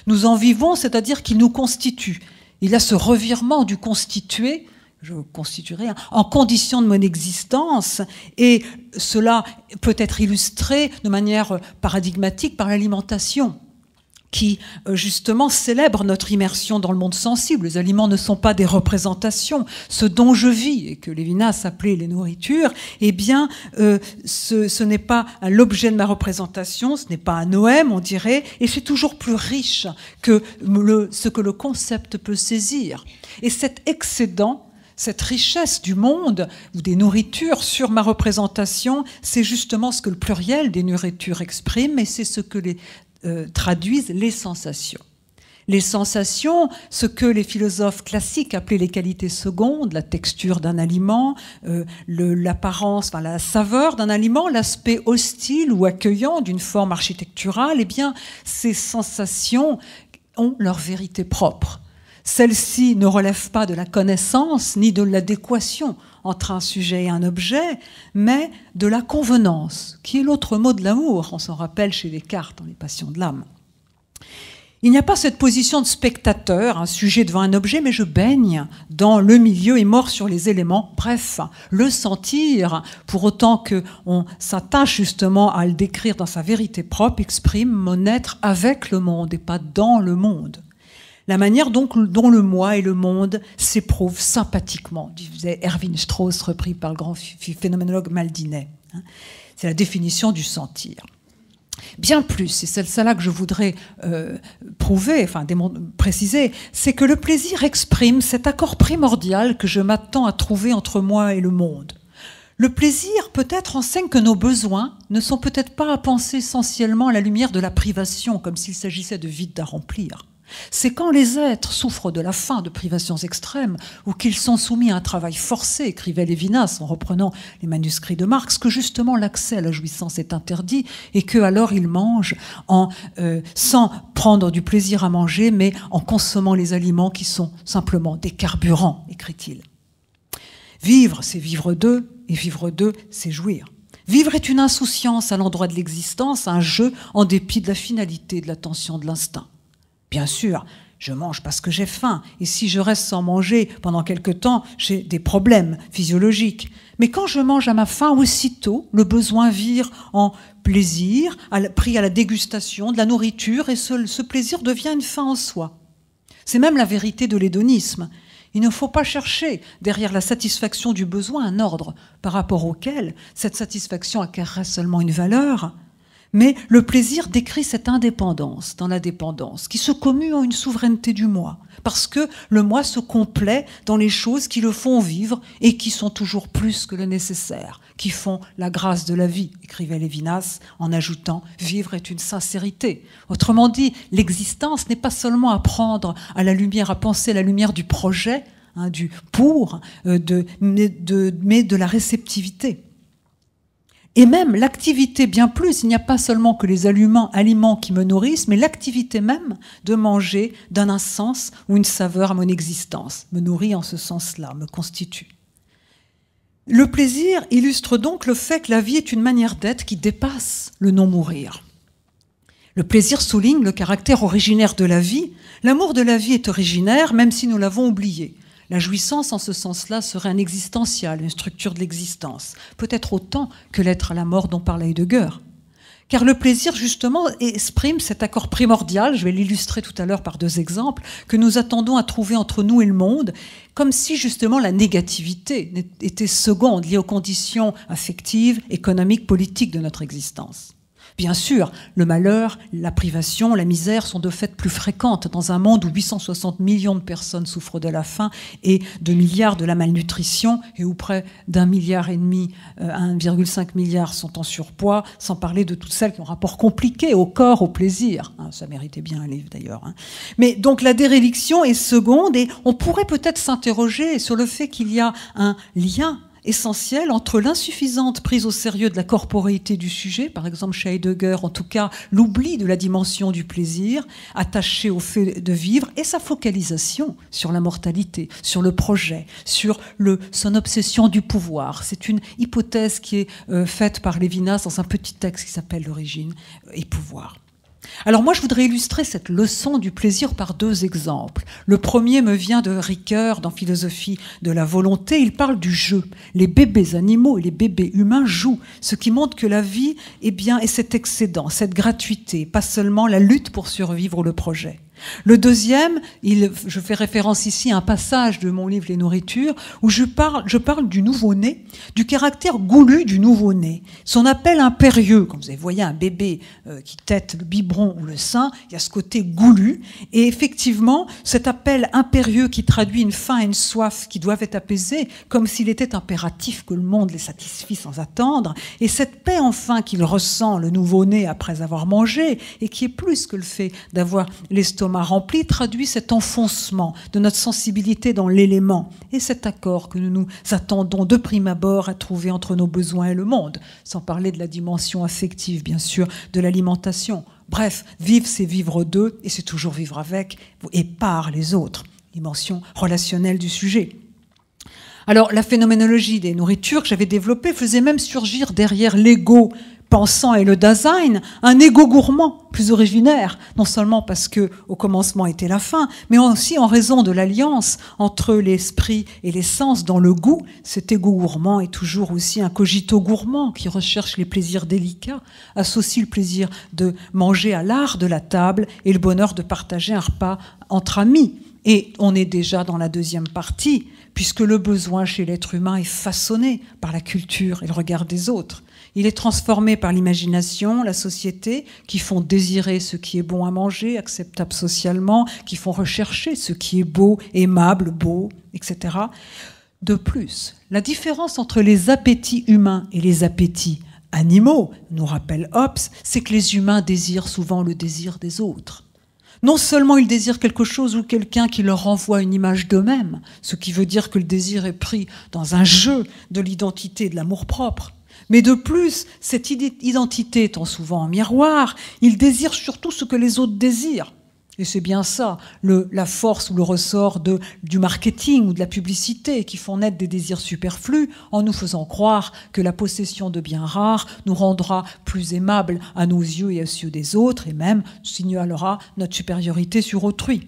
Nous en vivons, c'est-à-dire qu'ils nous constituent. Il y a ce revirement du constitué, je constituerai, en condition de mon existence, et cela peut être illustré de manière paradigmatique par l'alimentation, qui justement célèbre notre immersion dans le monde sensible. Les aliments ne sont pas des représentations. Ce dont je vis, et que Lévinas appelait les nourritures, eh bien, ce n'est pas l'objet de ma représentation, ce n'est pas un noème, on dirait, et c'est toujours plus riche que ce que le concept peut saisir. Et cet excédent, cette richesse du monde ou des nourritures sur ma représentation, c'est justement ce que le pluriel des nourritures exprime, et c'est ce que traduisent les sensations. Les sensations, ce que les philosophes classiques appelaient les qualités secondes, la texture d'un aliment, l'apparence, enfin, la saveur d'un aliment, l'aspect hostile ou accueillant d'une forme architecturale, eh bien, ces sensations ont leur vérité propre. Celles-ci ne relèvent pas de la connaissance ni de l'adéquation entre un sujet et un objet, mais de la convenance, qui est l'autre mot de l'amour, on s'en rappelle chez Descartes dans Les Passions de l'âme. Il n'y a pas cette position de spectateur, un sujet devant un objet, mais je baigne dans le milieu et mord sur les éléments. Bref, le sentir, pour autant qu'on s'attache justement à le décrire dans sa vérité propre, exprime mon être avec le monde et pas dans le monde. La manière donc dont le moi et le monde s'éprouvent sympathiquement, disait Erwin Strauss, repris par le grand phénoménologue Maldinet. C'est la définition du sentir. Bien plus, et c'est celle-là que je voudrais prouver, enfin préciser, c'est que le plaisir exprime cet accord primordial que je m'attends à trouver entre moi et le monde. Le plaisir peut-être enseigne que nos besoins ne sont peut-être pas à penser essentiellement à la lumière de la privation, comme s'il s'agissait de vides à remplir. C'est quand les êtres souffrent de la faim, de privations extrêmes, ou qu'ils sont soumis à un travail forcé, écrivait Lévinas en reprenant les manuscrits de Marx, que justement l'accès à la jouissance est interdit et que alors ils mangent sans prendre du plaisir à manger, mais en consommant les aliments qui sont simplement des carburants, écrit-il. Vivre, c'est vivre d'eux, et vivre d'eux, c'est jouir. Vivre est une insouciance à l'endroit de l'existence, un jeu en dépit de la finalité, de la tension, de l'instinct. Bien sûr, je mange parce que j'ai faim, et si je reste sans manger pendant quelque temps, j'ai des problèmes physiologiques. Mais quand je mange à ma faim, aussitôt, le besoin vire en plaisir, pris à la dégustation de la nourriture, et ce plaisir devient une fin en soi. C'est même la vérité de l'hédonisme. Il ne faut pas chercher derrière la satisfaction du besoin un ordre par rapport auquel cette satisfaction acquerrait seulement une valeur. Mais le plaisir décrit cette indépendance dans la dépendance, qui se commue en une souveraineté du moi, parce que le moi se complaît dans les choses qui le font vivre et qui sont toujours plus que le nécessaire, qui font la grâce de la vie, écrivait Lévinas en ajoutant « vivre est une sincérité ». Autrement dit, l'existence n'est pas seulement à prendre à la lumière, à penser à la lumière du projet, du pour, mais de la réceptivité. Et même l'activité, bien plus, il n'y a pas seulement que les aliments qui me nourrissent, mais l'activité même de manger donne un sens ou une saveur à mon existence, me nourrit en ce sens-là, me constitue. Le plaisir illustre donc le fait que la vie est une manière d'être qui dépasse le non-mourir. Le plaisir souligne le caractère originaire de la vie. L'amour de la vie est originaire, même si nous l'avons oublié. La jouissance, en ce sens-là, serait un existentiel, une structure de l'existence, peut-être autant que l'être à la mort dont parle Heidegger. Car le plaisir, justement, exprime cet accord primordial, je vais l'illustrer tout à l'heure par deux exemples, que nous attendons à trouver entre nous et le monde, comme si, justement, la négativité était seconde, liée aux conditions affectives, économiques, politiques de notre existence. Bien sûr, le malheur, la privation, la misère sont de fait plus fréquentes dans un monde où 860 millions de personnes souffrent de la faim et 2 milliards de la malnutrition et où près d'1,5 milliard, 1,5 milliard sont en surpoids, sans parler de toutes celles qui ont un rapport compliqué au corps, au plaisir. Ça méritait bien un livre d'ailleurs. Mais donc la déréliction est seconde et on pourrait peut-être s'interroger sur le fait qu'il y a un lien essentiel entre l'insuffisante prise au sérieux de la corporéité du sujet, par exemple chez Heidegger, en tout cas l'oubli de la dimension du plaisir, attaché au fait de vivre, et sa focalisation sur la mortalité, sur le projet, sur son obsession du pouvoir. C'est une hypothèse qui est faite par Lévinas dans un petit texte qui s'appelle L'origine et pouvoir. Alors moi, je voudrais illustrer cette leçon du plaisir par deux exemples. Le premier me vient de Ricoeur dans Philosophie de la volonté. Il parle du jeu. Les bébés animaux et les bébés humains jouent, ce qui montre que la vie est cet excédent, cette gratuité, pas seulement la lutte pour survivre ou le projet. Le deuxième, je fais référence ici à un passage de mon livre Les nourritures, où je parle du nouveau-né, du caractère goulu du nouveau-né. Son appel impérieux, quand vous avez voyé un bébé qui tète le biberon ou le sein, il y a ce côté goulu, et effectivement, cet appel impérieux qui traduit une faim et une soif qui doivent être apaisées, comme s'il était impératif que le monde les satisfît sans attendre, et cette paix enfin qu'il ressent, le nouveau-né, après avoir mangé, et qui est plus que le fait d'avoir l'estomac rempli, traduit cet enfoncement de notre sensibilité dans l'élément et cet accord que nous nous attendons de prime abord à trouver entre nos besoins et le monde, sans parler de la dimension affective, bien sûr, de l'alimentation. Bref, vivre, c'est vivre d'eux, et c'est toujours vivre avec et par les autres. Dimension relationnelle du sujet. Alors, la phénoménologie des nourritures que j'avais développée faisait même surgir derrière l'ego pensant et le Dasein, un ego gourmand, plus originaire, non seulement parce que au commencement était la faim, mais aussi en raison de l'alliance entre l'esprit et les sens dans le goût. Cet ego gourmand est toujours aussi un cogito gourmand qui recherche les plaisirs délicats, associe le plaisir de manger à l'art de la table et le bonheur de partager un repas entre amis. Et on est déjà dans la deuxième partie, puisque le besoin chez l'être humain est façonné par la culture et le regard des autres. Il est transformé par l'imagination, la société, qui font désirer ce qui est bon à manger, acceptable socialement, qui font rechercher ce qui est beau, aimable, beau, etc. De plus, la différence entre les appétits humains et les appétits animaux, nous rappelle Hobbes, c'est que les humains désirent souvent le désir des autres. Non seulement ils désirent quelque chose ou quelqu'un qui leur renvoie une image d'eux-mêmes, ce qui veut dire que le désir est pris dans un jeu de l'identité et de l'amour-propre, mais de plus, cette identité étant souvent en miroir, ils désirent surtout ce que les autres désirent. Et c'est bien ça, la force ou le ressort du marketing ou de la publicité qui font naître des désirs superflus en nous faisant croire que la possession de biens rares nous rendra plus aimables à nos yeux et aux yeux des autres et même signalera notre supériorité sur autrui.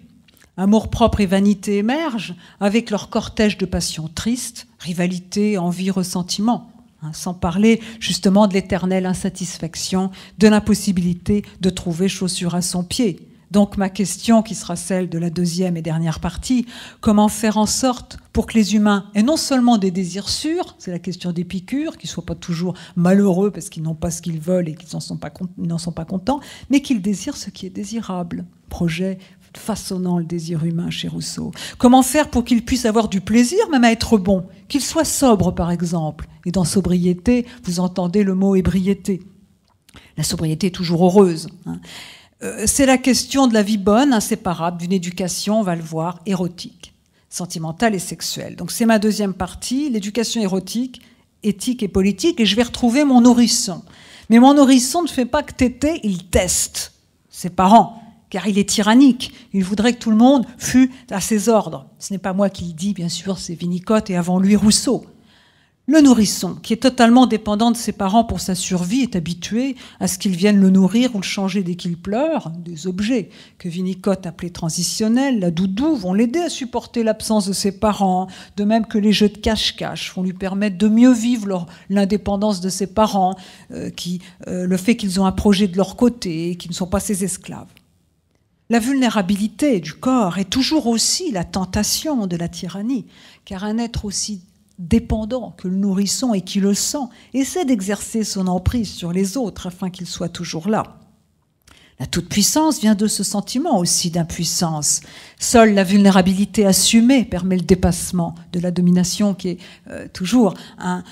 Amour-propre et vanité émergent avec leur cortège de passions tristes, rivalité, envie, ressentiment. Sans parler justement de l'éternelle insatisfaction, de l'impossibilité de trouver chaussure à son pied. Donc ma question, qui sera celle de la deuxième et dernière partie, comment faire en sorte pour que les humains aient non seulement des désirs sûrs, c'est la question d'Épicure, qu'ils ne soient pas toujours malheureux parce qu'ils n'ont pas ce qu'ils veulent et qu'ils n'en sont pas contents, mais qu'ils désirent ce qui est désirable. Projet façonnant le désir humain chez Rousseau. Comment faire pour qu'ils puissent avoir du plaisir, même à être bons, qu'ils soient sobres par exemple. Et dans sobriété, vous entendez le mot ébriété. La sobriété est toujours heureuse. C'est la question de la vie bonne, inséparable d'une éducation, on va le voir, érotique, sentimentale et sexuelle. Donc c'est ma deuxième partie, l'éducation érotique, éthique et politique, et je vais retrouver mon nourrisson. Mais mon nourrisson ne fait pas que téter, il teste ses parents, car il est tyrannique. Il voudrait que tout le monde fût à ses ordres. Ce n'est pas moi qui le dis, bien sûr, c'est Winnicott et avant lui Rousseau. Le nourrisson, qui est totalement dépendant de ses parents pour sa survie, est habitué à ce qu'ils viennent le nourrir ou le changer dès qu'il pleure. Des objets que Winnicott appelait transitionnels, la doudou, vont l'aider à supporter l'absence de ses parents, de même que les jeux de cache-cache vont lui permettre de mieux vivre l'indépendance de ses parents, le fait qu'ils ont un projet de leur côté et qu'ils ne sont pas ses esclaves. La vulnérabilité du corps est toujours aussi la tentation de la tyrannie, car un être aussi dépendant que le nourrisson et qui le sent, essaie d'exercer son emprise sur les autres afin qu'il soit toujours là. La toute-puissance vient de ce sentiment aussi d'impuissance. Seule la vulnérabilité assumée permet le dépassement de la domination qui est toujours un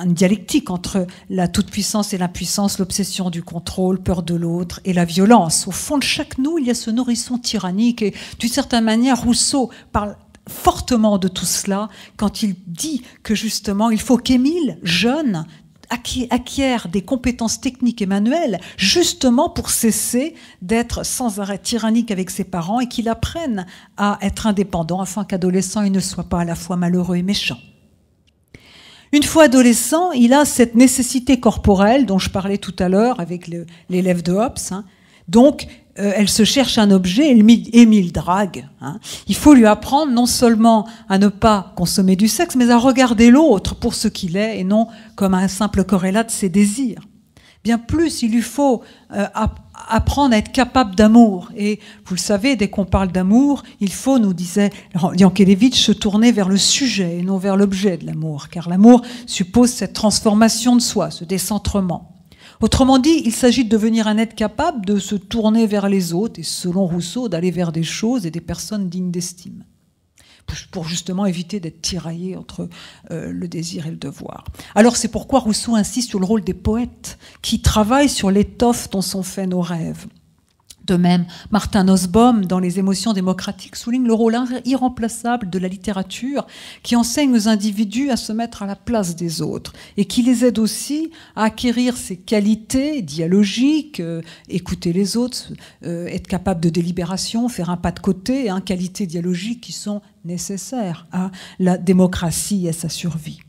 dialectique entre la toute-puissance et l'impuissance, l'obsession du contrôle, peur de l'autre et la violence. Au fond de chaque nous, il y a ce nourrisson tyrannique et d'une certaine manière, Rousseau parle fortement de tout cela quand il dit que justement il faut qu'Émile, jeune, acquiert des compétences techniques et manuelles justement pour cesser d'être sans arrêt tyrannique avec ses parents et qu'il apprenne à être indépendant afin qu'adolescent il ne soit pas à la fois malheureux et méchant. Une fois adolescent, il a cette nécessité corporelle dont je parlais tout à l'heure avec l'élève de Hobbes. Donc, elle se cherche un objet, Émile drague. Il faut lui apprendre non seulement à ne pas consommer du sexe, mais à regarder l'autre pour ce qu'il est et non comme un simple corrélat de ses désirs. Bien plus, il lui faut apprendre à être capable d'amour. Et vous le savez, dès qu'on parle d'amour, il faut, nous disait Yankelevitch, se tourner vers le sujet et non vers l'objet de l'amour, car l'amour suppose cette transformation de soi, ce décentrement. Autrement dit, il s'agit de devenir un être capable de se tourner vers les autres et, selon Rousseau, d'aller vers des choses et des personnes dignes d'estime, pour justement éviter d'être tiraillé entre le désir et le devoir. Alors c'est pourquoi Rousseau insiste sur le rôle des poètes qui travaillent sur l'étoffe dont sont faits nos rêves. De même, Martin Nussbaum, dans Les émotions démocratiques, souligne le rôle irremplaçable de la littérature qui enseigne aux individus à se mettre à la place des autres et qui les aide aussi à acquérir ces qualités dialogiques, écouter les autres, être capable de délibération, faire un pas de côté, qualités dialogiques qui sont nécessaires à la démocratie et à sa survie.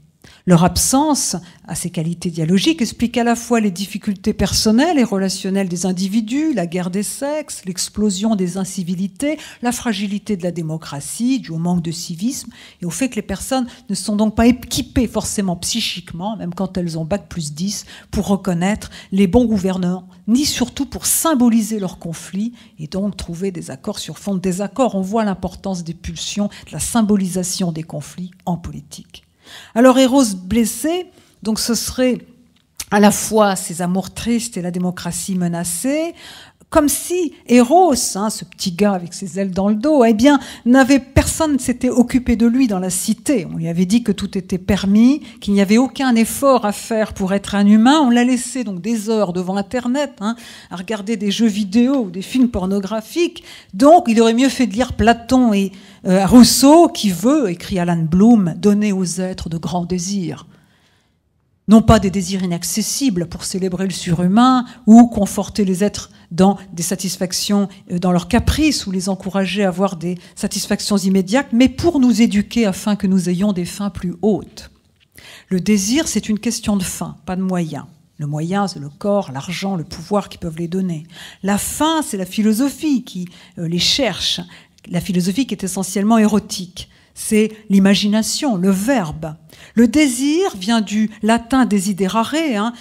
Leur absence à ces qualités dialogiques explique à la fois les difficultés personnelles et relationnelles des individus, la guerre des sexes, l'explosion des incivilités, la fragilité de la démocratie, due au manque de civisme et au fait que les personnes ne sont donc pas équipées forcément psychiquement, même quand elles ont bac+10, pour reconnaître les bons gouvernants, ni surtout pour symboliser leurs conflits et donc trouver des accords sur fond de désaccords. On voit l'importance des pulsions, de la symbolisation des conflits en politique. Alors Eros blessé, donc ce serait à la fois ses amours tristes et la démocratie menacée, comme si Eros, ce petit gars avec ses ailes dans le dos, personne ne s'était occupé de lui dans la cité. On lui avait dit que tout était permis, qu'il n'y avait aucun effort à faire pour être un humain. On l'a laissé donc des heures devant Internet, à regarder des jeux vidéo ou des films pornographiques. Donc il aurait mieux fait de lire Platon et Rousseau, qui veut, écrit Alan Bloom, donner aux êtres de grands désirs. Non pas des désirs inaccessibles pour célébrer le surhumain ou conforter les êtres dans des satisfactions, dans leurs caprices ou les encourager à avoir des satisfactions immédiates, mais pour nous éduquer afin que nous ayons des fins plus hautes. Le désir, c'est une question de fin, pas de moyens. Le moyen, c'est le corps, l'argent, le pouvoir qui peuvent les donner. La fin, c'est la philosophie qui les cherche. La philosophie qui est essentiellement érotique. C'est l'imagination, le verbe. Le désir vient du latin desiderare,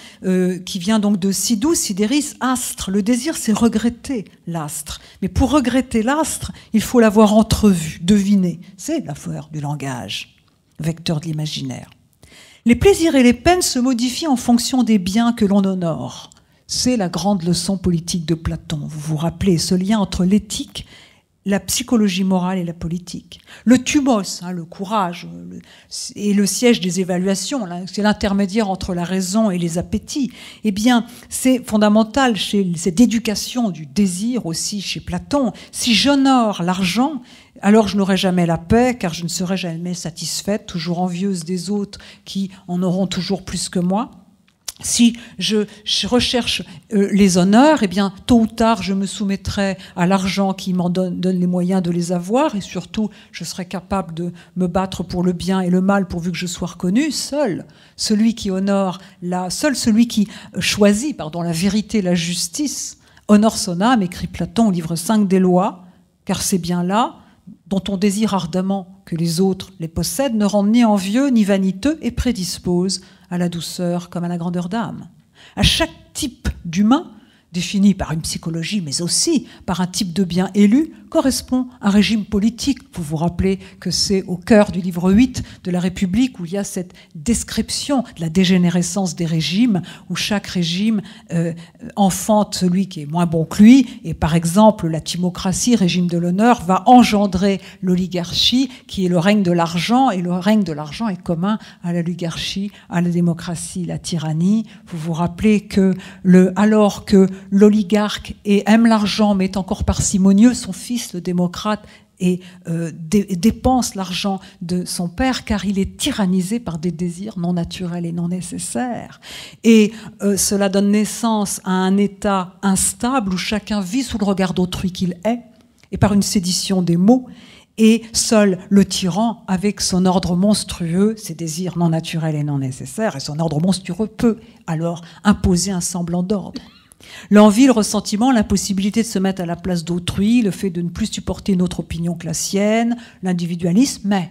qui vient donc de sidus, sideris, astre. Le désir, c'est regretter l'astre. Mais pour regretter l'astre, il faut l'avoir entrevu, deviné. C'est l'affaire du langage, vecteur de l'imaginaire. Les plaisirs et les peines se modifient en fonction des biens que l'on honore. C'est la grande leçon politique de Platon. Vous vous rappelez ce lien entre l'éthique, la psychologie morale et la politique. Le thumos, le courage, et le siège des évaluations, c'est l'intermédiaire entre la raison et les appétits. Eh bien, c'est fondamental chez cette éducation du désir aussi chez Platon. Si j'honore l'argent, alors je n'aurai jamais la paix, car je ne serai jamais satisfaite, toujours envieuse des autres qui en auront toujours plus que moi. Si je recherche les honneurs, eh bien, tôt ou tard, je me soumettrai à l'argent qui m'en donne les moyens de les avoir, et surtout, je serai capable de me battre pour le bien et le mal pourvu que je sois reconnu. Seul celui qui honore, seul celui qui choisit, la vérité, la justice, honore son âme, écrit Platon au livre 5 des Lois, car c'est bien là dont on désire ardemment que les autres les possèdent, ne rendent ni envieux ni vaniteux et prédisposent à la douceur comme à la grandeur d'âme. À chaque type d'humain, défini par une psychologie, mais aussi par un type de bien élu, correspond un régime politique. Vous vous rappelez que c'est au cœur du livre 8 de la République où il y a cette description de la dégénérescence des régimes, où chaque régime enfante celui qui est moins bon que lui, et par exemple la timocratie, régime de l'honneur, va engendrer l'oligarchie qui est le règne de l'argent, et le règne de l'argent est commun à l'oligarchie, à la démocratie, la tyrannie. Vous vous rappelez que alors que l'oligarque aime l'argent mais est encore parcimonieux, son fils, le démocrate, dépense l'argent de son père car il est tyrannisé par des désirs non naturels et non nécessaires. Et cela donne naissance à un état instable où chacun vit sous le regard d'autrui qu'il est et par une sédition des mots. Et seul le tyran, avec son ordre monstrueux, ses désirs non naturels et non nécessaires, et son ordre monstrueux peut alors imposer un semblant d'ordre. L'envie, le ressentiment, l'impossibilité de se mettre à la place d'autrui, le fait de ne plus supporter une autre opinion que la sienne, l'individualisme, mais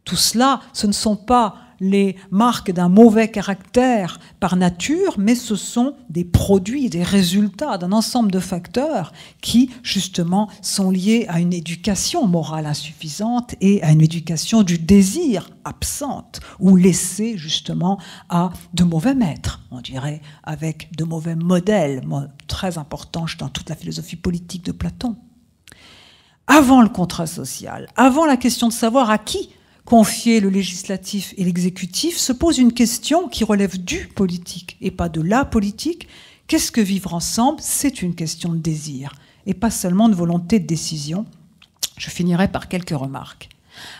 tout cela, ce ne sont pas les marques d'un mauvais caractère par nature, mais ce sont des produits, des résultats d'un ensemble de facteurs qui, justement, sont liés à une éducation morale insuffisante et à une éducation du désir absente ou laissée, justement, à de mauvais maîtres, on dirait, avec de mauvais modèles, très importants dans toute la philosophie politique de Platon. Avant le contrat social, avant la question de savoir à qui confier le législatif et l'exécutif, se pose une question qui relève du politique et pas de la politique. Qu'est-ce que vivre ensemble? C'est une question de désir et pas seulement de volonté de décision. Je finirai par quelques remarques.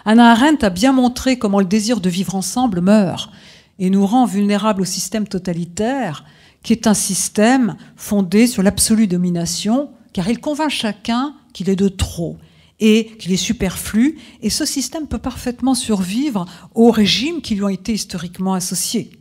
Hannah Arendt a bien montré comment le désir de vivre ensemble meurt et nous rend vulnérables au système totalitaire, qui est un système fondé sur l'absolue domination, car il convainc chacun qu'il est de trop et qu'il est superflu, et ce système peut parfaitement survivre aux régimes qui lui ont été historiquement associés.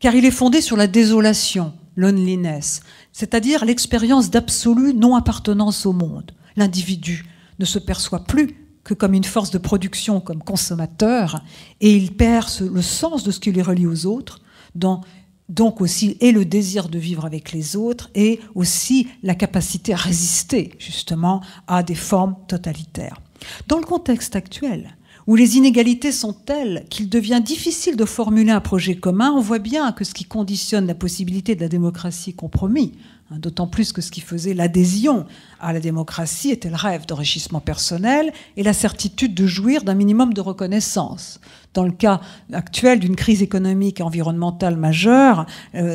Car il est fondé sur la désolation, loneliness, c'est-à-dire l'expérience d'absolue non-appartenance au monde. L'individu ne se perçoit plus que comme une force de production, comme consommateur, et il perd le sens de ce qui les relie aux autres, donc aussi et le désir de vivre avec les autres et aussi la capacité à résister justement à des formes totalitaires. Dans le contexte actuel, où les inégalités sont telles qu'il devient difficile de formuler un projet commun, on voit bien que ce qui conditionne la possibilité de la démocratie est compromis, d'autant plus que ce qui faisait l'adhésion à la démocratie était le rêve d'enrichissement personnel et la certitude de jouir d'un minimum de reconnaissance. Dans le cas actuel d'une crise économique et environnementale majeure,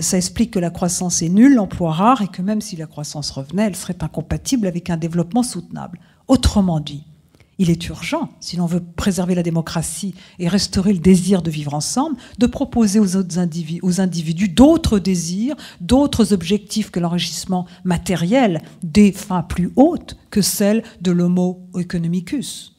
ça explique que la croissance est nulle, l'emploi rare, et que même si la croissance revenait, elle serait incompatible avec un développement soutenable. Autrement dit, il est urgent, si l'on veut préserver la démocratie et restaurer le désir de vivre ensemble, de proposer aux individus d'autres désirs, d'autres objectifs que l'enrichissement matériel, des fins plus hautes que celles de l'homo economicus.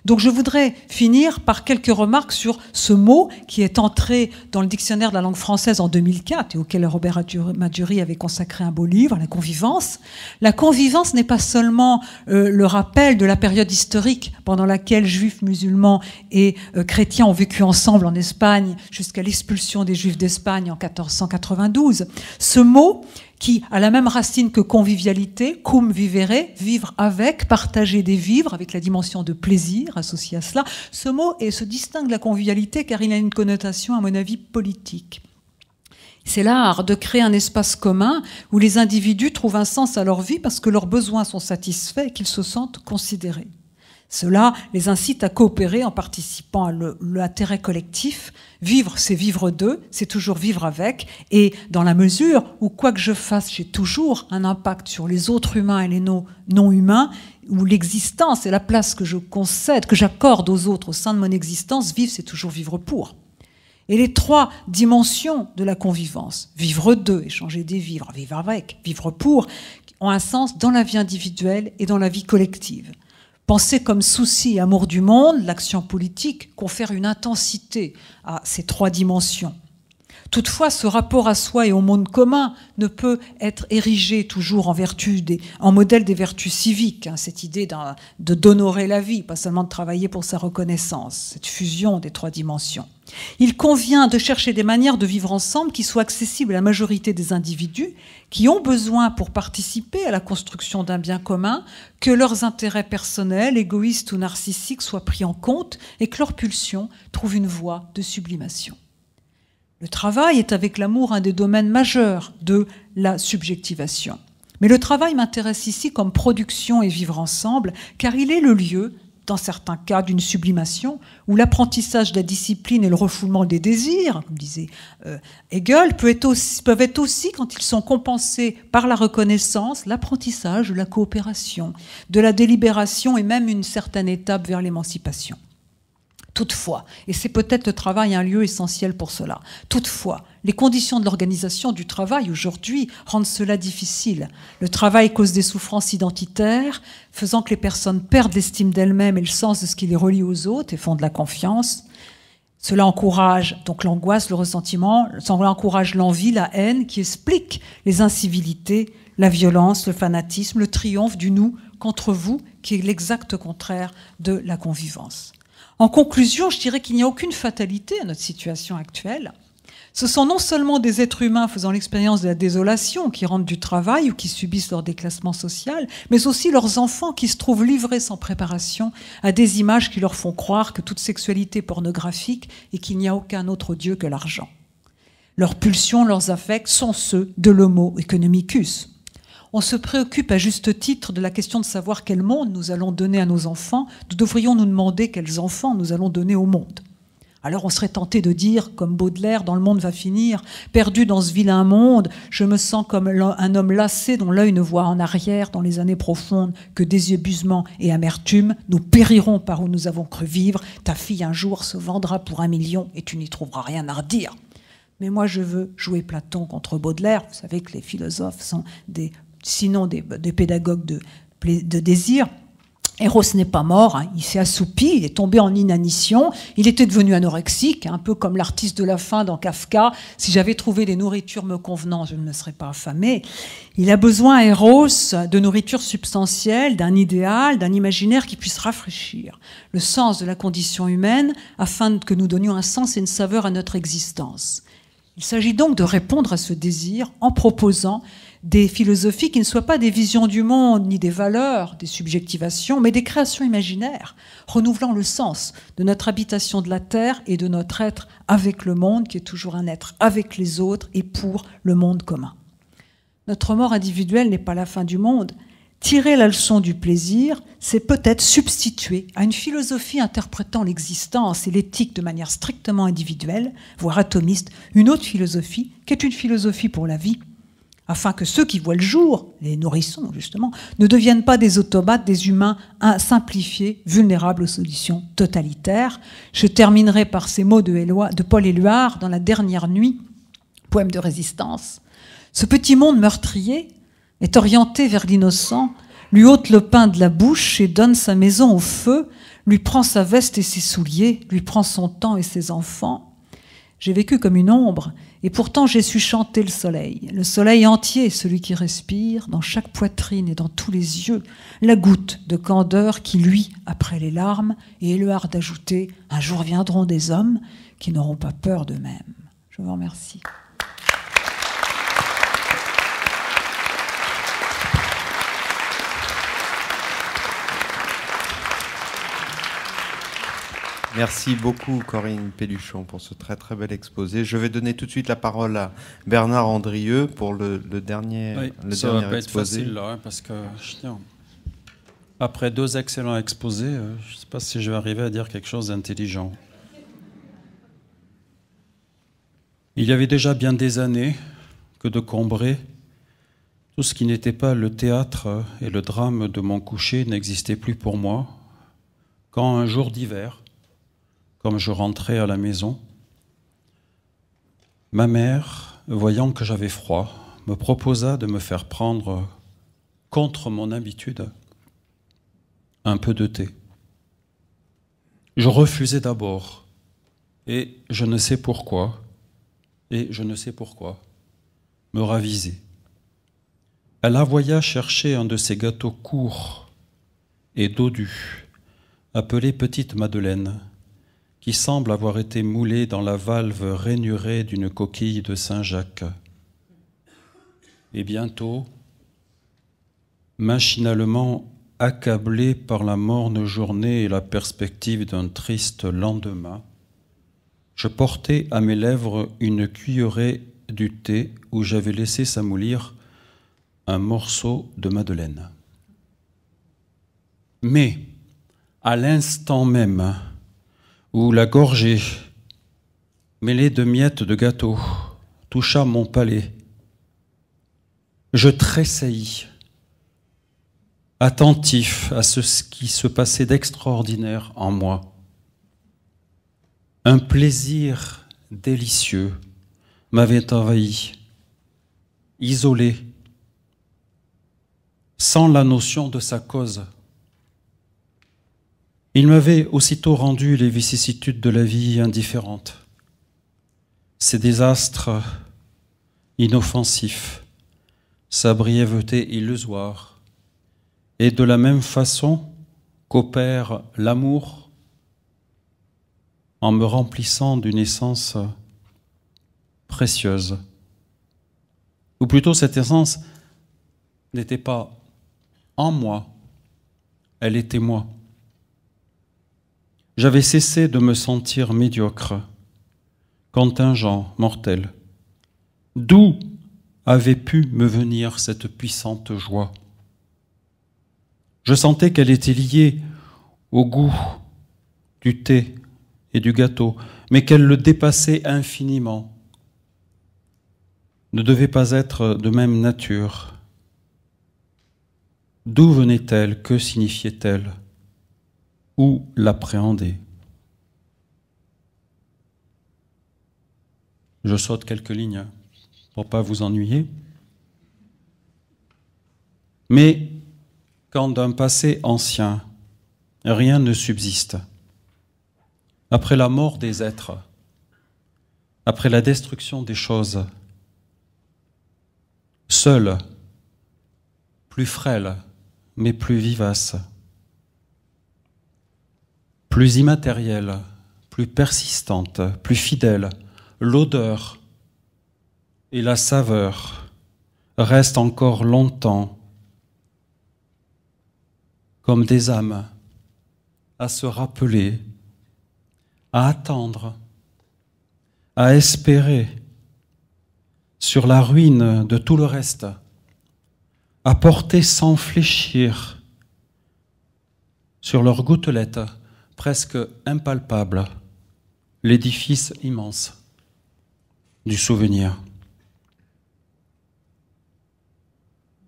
Donc je voudrais finir par quelques remarques sur ce mot qui est entré dans le dictionnaire de la langue française en 2004 et auquel Robert Madjury avait consacré un beau livre, La convivence. La convivence n'est pas seulement le rappel de la période historique pendant laquelle juifs, musulmans et chrétiens ont vécu ensemble en Espagne jusqu'à l'expulsion des juifs d'Espagne en 1492. Ce mot qui a la même racine que convivialité, cum vivere, vivre avec, partager des vivres, avec la dimension de plaisir associée à cela. Ce mot se distingue de la convivialité car il a une connotation, à mon avis, politique. C'est l'art de créer un espace commun où les individus trouvent un sens à leur vie parce que leurs besoins sont satisfaits et qu'ils se sentent considérés. Cela les incite à coopérer en participant à l'intérêt collectif. Vivre, c'est vivre d'eux, c'est toujours vivre avec. Et dans la mesure où, quoi que je fasse, j'ai toujours un impact sur les autres humains et les non-humains, où l'existence et la place que je concède, que j'accorde aux autres au sein de mon existence, vivre, c'est toujours vivre pour. Et les trois dimensions de la convivence, vivre d'eux, échanger des vivres, vivre avec, vivre pour, ont un sens dans la vie individuelle et dans la vie collective. Penser comme souci et amour du monde, l'action politique confère une intensité à ces trois dimensions. Toutefois, ce rapport à soi et au monde commun ne peut être érigé toujours en modèle des vertus civiques, cette idée d'honorer la vie, pas seulement de travailler pour sa reconnaissance, cette fusion des trois dimensions. Il convient de chercher des manières de vivre ensemble qui soient accessibles à la majorité des individus qui ont besoin pour participer à la construction d'un bien commun que leurs intérêts personnels, égoïstes ou narcissiques soient pris en compte et que leur pulsion trouve une voie de sublimation. Le travail est avec l'amour un des domaines majeurs de la subjectivation. Mais le travail m'intéresse ici comme production et vivre ensemble, car il est le lieu, dans certains cas, d'une sublimation, où l'apprentissage de la discipline et le refoulement des désirs, comme disait Hegel, peuvent être aussi, quand ils sont compensés par la reconnaissance, l'apprentissage de la coopération, de la délibération et même une certaine étape vers l'émancipation. Toutefois, et c'est peut-être le travail un lieu essentiel pour cela, toutefois, les conditions de l'organisation du travail aujourd'hui rendent cela difficile. Le travail cause des souffrances identitaires, faisant que les personnes perdent l'estime d'elles-mêmes et le sens de ce qui les relie aux autres et font de la confiance. Cela encourage donc l'angoisse, le ressentiment, cela encourage l'envie, la haine, qui explique les incivilités, la violence, le fanatisme, le triomphe du nous contre vous, qui est l'exact contraire de la convivence. En conclusion, je dirais qu'il n'y a aucune fatalité à notre situation actuelle. Ce sont non seulement des êtres humains faisant l'expérience de la désolation qui rentrent du travail ou qui subissent leur déclassement social, mais aussi leurs enfants qui se trouvent livrés sans préparation à des images qui leur font croire que toute sexualité pornographique et qu'il n'y a aucun autre Dieu que l'argent. Leurs pulsions, leurs affects sont ceux de l'homo economicus. On se préoccupe à juste titre de la question de savoir quel monde nous allons donner à nos enfants. Nous devrions nous demander quels enfants nous allons donner au monde. Alors on serait tenté de dire, comme Baudelaire, dans Le monde va finir, perdu dans ce vilain monde, je me sens comme un homme lassé dont l'œil ne voit en arrière, dans les années profondes, que désabusement et amertume. Nous périrons par où nous avons cru vivre. Ta fille un jour se vendra pour 1 million et tu n'y trouveras rien à redire. Mais moi je veux jouer Platon contre Baudelaire. Vous savez que les philosophes sont sinon des pédagogues de désir. Eros n'est pas mort, hein, il s'est assoupi, il est tombé en inanition, il était devenu anorexique, un peu comme l'artiste de la faim dans Kafka. Si j'avais trouvé les nourritures me convenant, je ne me serais pas affamé. Il a besoin, Eros, de nourriture substantielle, d'un idéal, d'un imaginaire qui puisse rafraîchir le sens de la condition humaine afin que nous donnions un sens et une saveur à notre existence. Il s'agit donc de répondre à ce désir en proposant des philosophies qui ne soient pas des visions du monde, ni des valeurs, des subjectivations, mais des créations imaginaires, renouvelant le sens de notre habitation de la Terre et de notre être avec le monde, qui est toujours un être avec les autres et pour le monde commun. Notre mort individuelle n'est pas la fin du monde. Tirer la leçon du plaisir, c'est peut-être substituer à une philosophie interprétant l'existence et l'éthique de manière strictement individuelle, voire atomiste, une autre philosophie, qui est une philosophie pour la vie, afin que ceux qui voient le jour, les nourrissons justement, ne deviennent pas des automates, des humains simplifiés, vulnérables aux solutions totalitaires. Je terminerai par ces mots de Paul Éluard dans La dernière nuit, poème de résistance. Ce petit monde meurtrier est orienté vers l'innocent, lui ôte le pain de la bouche et donne sa maison au feu, lui prend sa veste et ses souliers, lui prend son temps et ses enfants. J'ai vécu comme une ombre, et pourtant j'ai su chanter le soleil entier, celui qui respire, dans chaque poitrine et dans tous les yeux, la goutte de candeur qui luit après les larmes, et Éluard d'ajouter « Un jour viendront des hommes qui n'auront pas peur d'eux-mêmes ». Je vous remercie. Merci beaucoup Corinne Pelluchon pour ce très très bel exposé. Je vais donner tout de suite la parole à Bernard Andrieux pour le dernier, ça dernier va pas exposé. être facile là, hein, parce que après 2 excellents exposés, je ne sais pas si je vais arriver à dire quelque chose d'intelligent. Il y avait déjà bien des années que de Combray, tout ce qui n'était pas le théâtre et le drame de mon coucher n'existait plus pour moi, quand un jour d'hiver, comme je rentrais à la maison, ma mère, voyant que j'avais froid, me proposa de me faire prendre, contre mon habitude, un peu de thé. Je refusai d'abord, et je ne sais pourquoi, me ravisai. Elle envoya chercher un de ces gâteaux courts et dodus, appelé Petite Madeleine, qui semble avoir été moulé dans la valve rainurée d'une coquille de Saint-Jacques. Et bientôt, machinalement accablé par la morne journée et la perspective d'un triste lendemain, je portais à mes lèvres une cuillerée du thé où j'avais laissé s'amollir un morceau de madeleine. Mais, à l'instant même où la gorgée, mêlée de miettes de gâteau, toucha mon palais, je tressaillis, attentif à ce qui se passait d'extraordinaire en moi. Un plaisir délicieux m'avait envahi, isolé, sans la notion de sa cause. Il m'avait aussitôt rendu les vicissitudes de la vie indifférentes, ses désastres inoffensifs, sa brièveté illusoire, et de la même façon qu'opère l'amour en me remplissant d'une essence précieuse. Ou plutôt, cette essence n'était pas en moi, elle était moi. J'avais cessé de me sentir médiocre, contingent, mortel. D'où avait pu me venir cette puissante joie? Je sentais qu'elle était liée au goût du thé et du gâteau, mais qu'elle le dépassait infiniment, ne devait pas être de même nature. D'où venait-elle? Que signifiait-elle? Où l'appréhender? Je saute quelques lignes pour ne pas vous ennuyer. Mais quand d'un passé ancien, rien ne subsiste, après la mort des êtres, après la destruction des choses, seule, plus frêle, mais plus vivace, plus immatérielle, plus persistante, plus fidèle, l'odeur et la saveur restent encore longtemps comme des âmes à se rappeler, à attendre, à espérer sur la ruine de tout le reste, à porter sans fléchir sur leurs gouttelettes presque impalpables l'édifice immense du souvenir.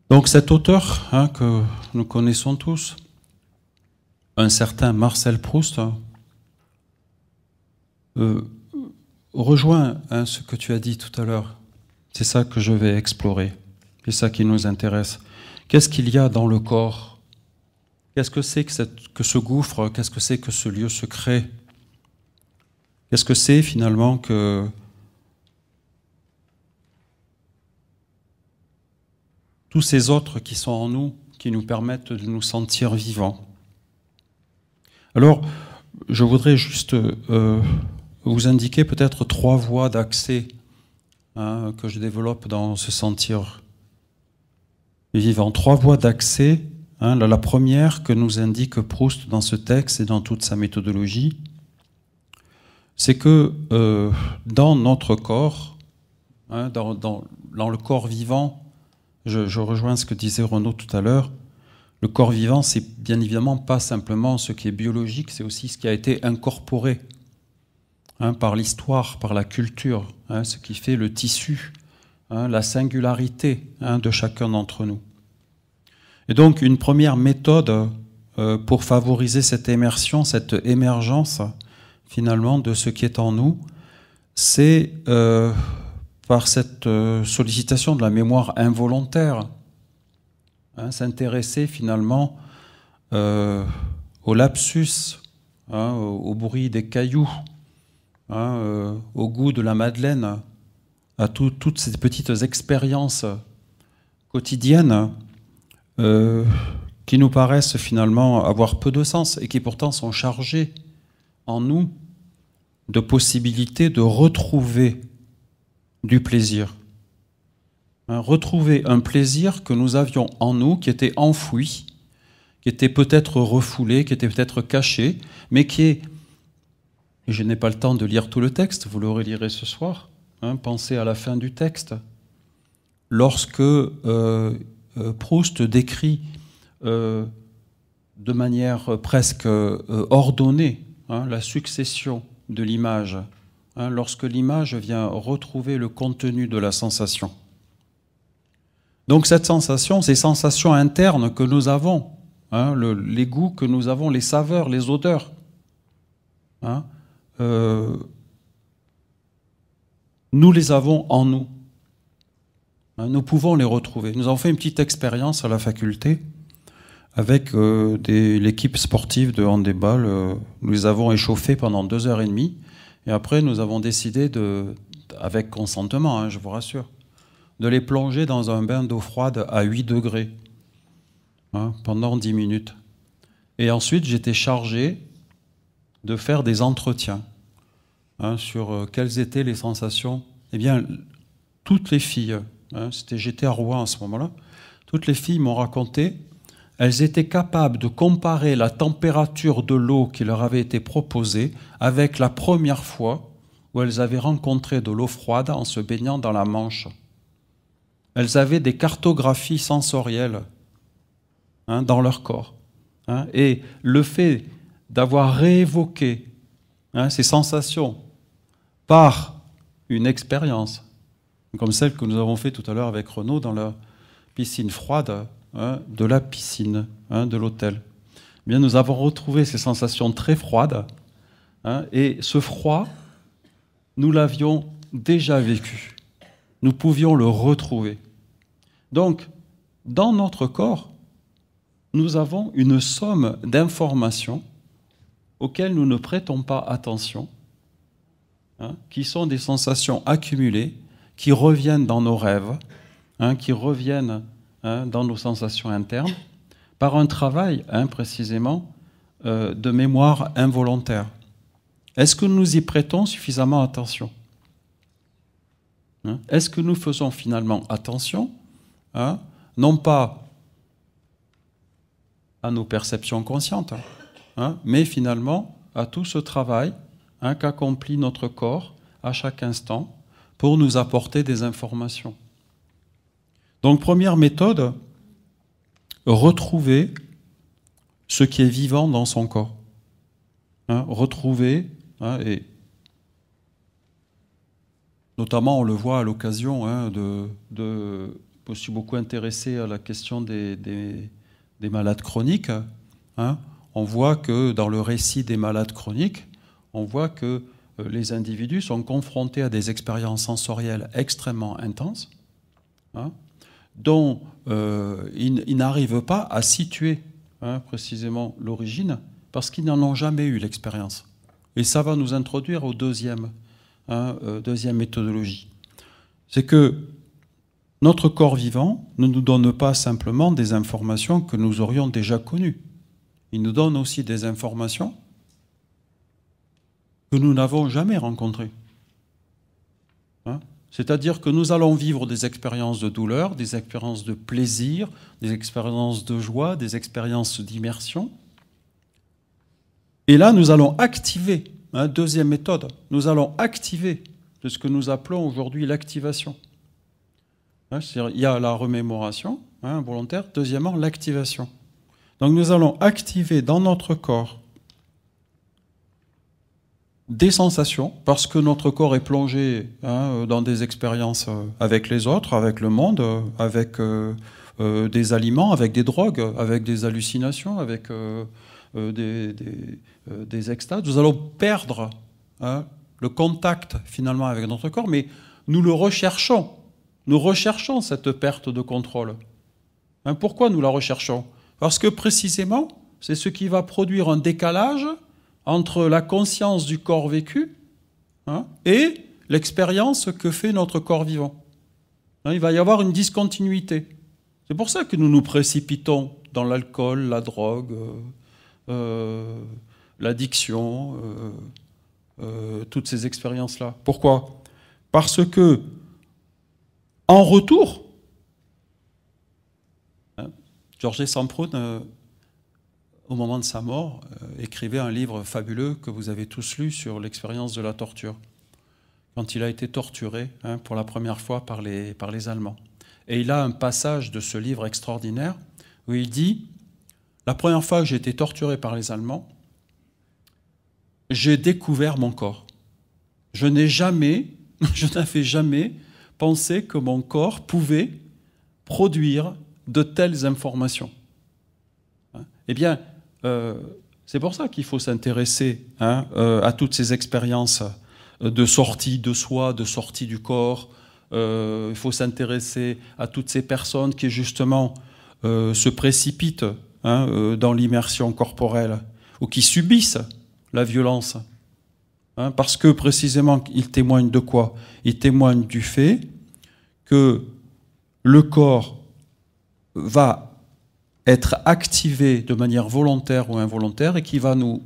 Donc cet auteur que nous connaissons tous, un certain Marcel Proust, rejoint ce que tu as dit tout à l'heure. C'est ça que je vais explorer. C'est ça qui nous intéresse. Qu'est-ce qu'il y a dans le corps? Qu'est-ce que c'est que ce gouffre? Qu'est-ce que c'est que ce lieu secret? Qu'est-ce que c'est finalement que tous ces autres qui sont en nous, qui nous permettent de nous sentir vivants? Alors, je voudrais juste vous indiquer peut-être 3 voies d'accès que je développe dans ce sentir vivant. 3 voies d'accès. La première que nous indique Proust dans ce texte et dans toute sa méthodologie, c'est que dans notre corps, dans le corps vivant, je rejoins ce que disait Renaud tout à l'heure, le corps vivant, c'est bien évidemment pas simplement ce qui est biologique, c'est aussi ce qui a été incorporé par l'histoire, par la culture, ce qui fait le tissu, la singularité de chacun d'entre nous. Et donc, une première méthode pour favoriser cette immersion, cette émergence, finalement, de ce qui est en nous, c'est par cette sollicitation de la mémoire involontaire, s'intéresser finalement au lapsus, au bruit des cailloux, au goût de la madeleine, à toutes ces petites expériences quotidiennes qui nous paraissent finalement avoir peu de sens et qui pourtant sont chargées en nous de possibilités de retrouver du plaisir. Retrouver un plaisir que nous avions en nous, qui était enfoui, qui était peut-être refoulé, qui était peut-être caché, mais qui est, et je n'ai pas le temps de lire tout le texte, vous le relirez ce soir, pensez à la fin du texte, lorsque Proust décrit de manière presque ordonnée la succession de l'image, lorsque l'image vient retrouver le contenu de la sensation. Donc cette sensation, ces sensations internes que nous avons, les goûts que nous avons, les saveurs, les odeurs, nous les avons en nous. Nous pouvons les retrouver. Nous avons fait une petite expérience à la faculté avec l'équipe sportive de handball. Nous les avons échauffés pendant 2h30 et après nous avons décidé, avec consentement, je vous rassure, de les plonger dans un bain d'eau froide à 8 degrés pendant 10 minutes. Et ensuite, j'étais chargé de faire des entretiens sur quelles étaient les sensations. Eh bien, toutes les filles, j'étais à Rouen à ce moment-là, toutes les filles m'ont raconté, elles étaient capables de comparer la température de l'eau qui leur avait été proposée avec la première fois où elles avaient rencontré de l'eau froide en se baignant dans la Manche. Elles avaient des cartographies sensorielles dans leur corps. Et le fait d'avoir réévoqué ces sensations par une expérience, comme celle que nous avons fait tout à l'heure avec Renaud dans la piscine froide de la piscine de l'hôtel. Eh bien, nous avons retrouvé ces sensations très froides, et ce froid, nous l'avions déjà vécu. Nous pouvions le retrouver. Donc, dans notre corps, nous avons une somme d'informations auxquelles nous ne prêtons pas attention, qui sont des sensations accumulées, qui reviennent dans nos rêves, qui reviennent dans nos sensations internes, par un travail, précisément, de mémoire involontaire. Est-ce que nous y prêtons suffisamment attention? Est-ce que nous faisons finalement attention, non pas à nos perceptions conscientes, mais finalement à tout ce travail qu'accomplit notre corps à chaque instant pour nous apporter des informations. Donc, première méthode, retrouver ce qui est vivant dans son corps. Retrouver, et notamment on le voit à l'occasion je me suis beaucoup intéressé à la question des malades chroniques. On voit que dans le récit des malades chroniques, on voit que les individus sont confrontés à des expériences sensorielles extrêmement intenses, dont ils n'arrivent pas à situer précisément l'origine, parce qu'ils n'en ont jamais eu l'expérience. Et ça va nous introduire au deuxième méthodologie. C'est que notre corps vivant ne nous donne pas simplement des informations que nous aurions déjà connues. Il nous donne aussi des informations que nous n'avons jamais rencontrées. C'est-à-dire que nous allons vivre des expériences de douleur, des expériences de plaisir, des expériences de joie, des expériences d'immersion. Et là, nous allons activer, deuxième méthode, nous allons activer de ce que nous appelons aujourd'hui l'activation. Il y a la remémoration volontaire, deuxièmement l'activation. Donc nous allons activer dans notre corps des sensations, parce que notre corps est plongé dans des expériences avec les autres, avec le monde, avec des aliments, avec des drogues, avec des hallucinations, avec des extases. Nous allons perdre le contact finalement avec notre corps, mais nous le recherchons. Nous recherchons cette perte de contrôle. Pourquoi nous la recherchons? Parce que précisément, c'est ce qui va produire un décalage entre la conscience du corps vécu et l'expérience que fait notre corps vivant. Il va y avoir une discontinuité. C'est pour ça que nous nous précipitons dans l'alcool, la drogue, l'addiction, toutes ces expériences-là. Pourquoi? Parce que, en retour, Georges Samprun, au moment de sa mort, écrivait un livre fabuleux que vous avez tous lu sur l'expérience de la torture, quand il a été torturé pour la première fois par les Allemands. Et il a un passage de ce livre extraordinaire où il dit « La première fois que j'ai été torturé par les Allemands, j'ai découvert mon corps. Je n'avais jamais pensé que mon corps pouvait produire de telles informations. » Eh bien, c'est pour ça qu'il faut s'intéresser à toutes ces expériences de sortie de soi, de sortie du corps. Il faut s'intéresser à toutes ces personnes qui, justement, se précipitent dans l'immersion corporelle ou qui subissent la violence. Parce que, précisément, ils témoignent de quoi? Ils témoignent du fait que le corps va être activé de manière volontaire ou involontaire et qui va nous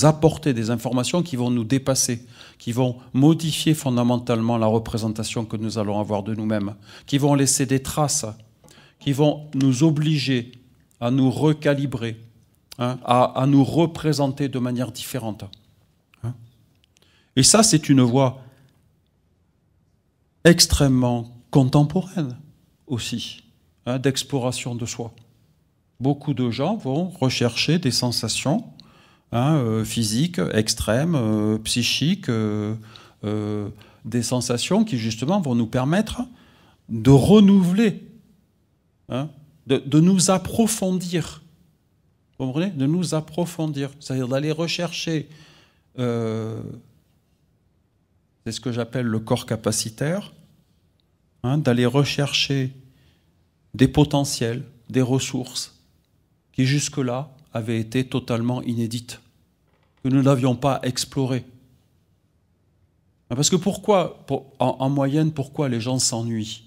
apporter des informations qui vont nous dépasser, qui vont modifier fondamentalement la représentation que nous allons avoir de nous-mêmes, qui vont laisser des traces, qui vont nous obliger à nous recalibrer, hein, à nous représenter de manière différente. Hein. Et ça, c'est une voie extrêmement contemporaine aussi, hein, d'exploration de soi. Beaucoup de gens vont rechercher des sensations, hein, physiques, extrêmes, psychiques, des sensations qui justement vont nous permettre de renouveler, hein, de nous approfondir. Vous comprenez? De nous approfondir, c'est-à-dire d'aller rechercher, c'est ce que j'appelle le corps capacitaire, hein, d'aller rechercher des potentiels, des ressources qui jusque-là avaient été totalement inédites, que nous n'avions pas explorées. Parce que pourquoi, en moyenne, pourquoi les gens s'ennuient,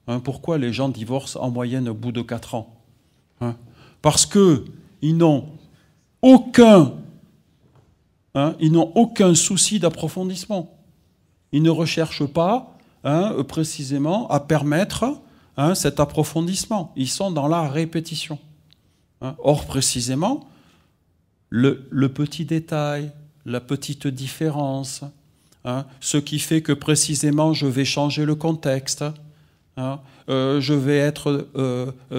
hein? Pourquoi les gens divorcent en moyenne au bout de 4 ans, hein? Parce qu'ils n'ont aucun souci d'approfondissement. Ils ne recherchent pas, hein, précisément à permettre, hein, cet approfondissement. Ils sont dans la répétition. Hein. Or, précisément, le petit détail, la petite différence, hein, ce qui fait que précisément je vais changer le contexte, hein, je vais être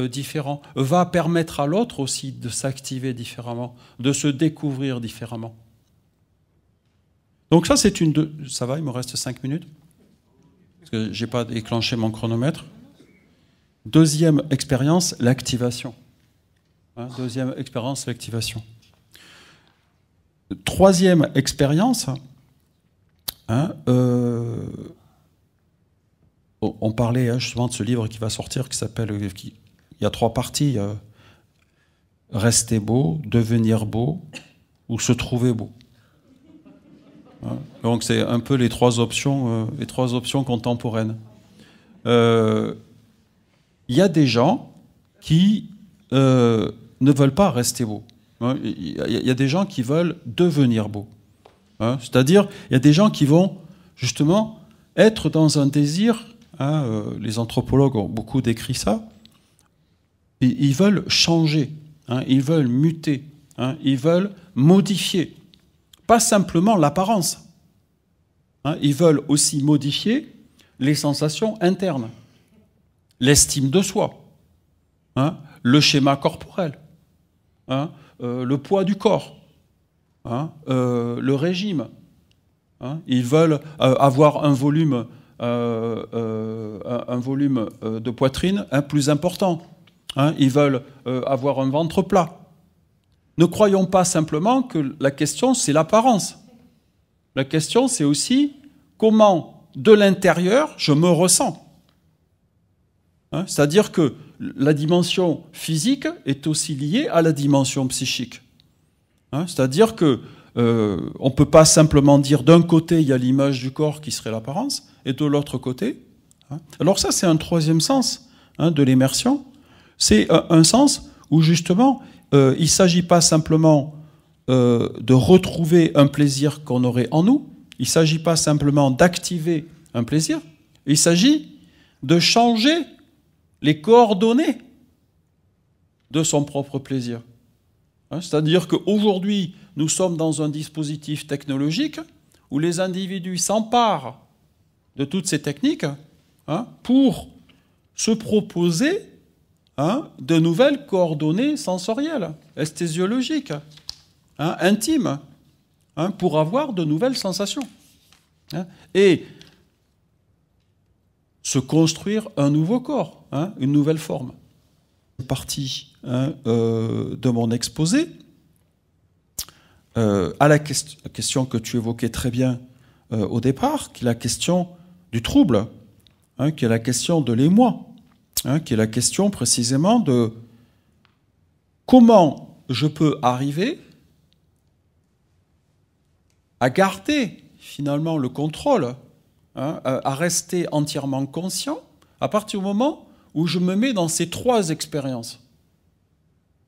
différent, va permettre à l'autre aussi de s'activer différemment, de se découvrir différemment. Donc ça, c'est ça va, il me reste 5 minutes, parce que je n'ai pas déclenché mon chronomètre. Deuxième expérience, l'activation. Hein, deuxième expérience, l'activation. Troisième expérience, hein, on parlait, hein, justement de ce livre qui va sortir, qui s'appelle, il y a 3 parties, rester beau, devenir beau ou se trouver beau. Hein, donc c'est un peu les 3 options contemporaines. Il y a des gens qui ne veulent pas rester beaux. Il y a des gens qui veulent devenir beaux. Hein, c'est-à-dire, il y a des gens qui vont justement être dans un désir, hein, les anthropologues ont beaucoup décrit ça, ils veulent changer, hein, ils veulent muter, hein, ils veulent modifier, pas simplement l'apparence. Hein, ils veulent aussi modifier les sensations internes, l'estime de soi, hein, le schéma corporel, hein, le poids du corps, hein, le régime. Hein, ils veulent avoir un volume de poitrine plus important. Hein, ils veulent avoir un ventre plat. Ne croyons pas simplement que la question, c'est l'apparence. La question, c'est aussi comment, de l'intérieur, je me ressens. Hein, c'est-à-dire que la dimension physique est aussi liée à la dimension psychique. Hein, c'est-à-dire que on ne peut pas simplement dire d'un côté, il y a l'image du corps qui serait l'apparence, et de l'autre côté. Hein. Alors ça, c'est un troisième sens, hein, de l'immersion. C'est un sens où, justement, il ne s'agit pas simplement de retrouver un plaisir qu'on aurait en nous, il ne s'agit pas simplement d'activer un plaisir, il s'agit de changer les coordonnées de son propre plaisir. Hein, c'est-à-dire qu'aujourd'hui, nous sommes dans un dispositif technologique où les individus s'emparent de toutes ces techniques, hein, pour se proposer, hein, de nouvelles coordonnées sensorielles, esthésiologiques, hein, intimes, hein, pour avoir de nouvelles sensations. Hein, et se construire un nouveau corps, hein, une nouvelle forme. Partie, hein, de mon exposé, à la question que tu évoquais très bien au départ, qui est la question du trouble, hein, qui est la question de l'émoi, hein, qui est la question précisément de comment je peux arriver à garder finalement le contrôle, hein, à rester entièrement conscient à partir du moment où je me mets dans ces 3 expériences.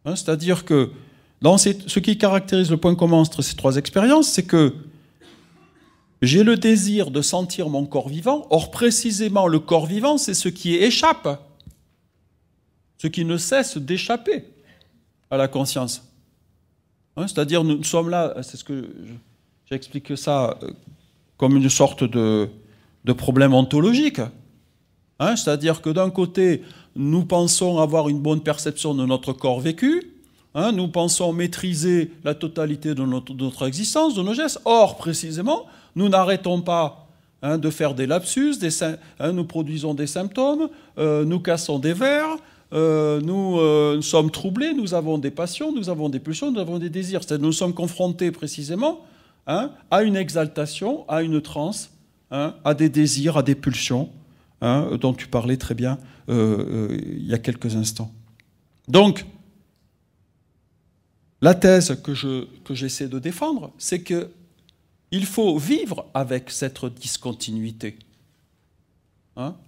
Hein, c'est-à-dire que Ce qui caractérise le point commun entre ces trois expériences, c'est que j'ai le désir de sentir mon corps vivant. Or, précisément, le corps vivant, c'est ce qui échappe, ce qui ne cesse d'échapper à la conscience. Hein, c'est-à-dire, nous sommes là, c'est ce que j'explique ça comme une sorte de problème ontologique. Hein, c'est-à-dire que d'un côté, nous pensons avoir une bonne perception de notre corps vécu, hein, nous pensons maîtriser la totalité de notre existence, de nos gestes. Or, précisément, nous n'arrêtons pas de faire des lapsus, nous produisons des symptômes, nous cassons des verres, nous sommes troublés, nous avons des passions, nous avons des pulsions, nous avons des désirs. C'est-à-dire nous sommes confrontés précisément à une exaltation, à une transe, à des désirs, à des pulsions, dont tu parlais très bien il y a quelques instants. Donc, la thèse que j'essaie de défendre, c'est qu'il faut vivre avec cette discontinuité,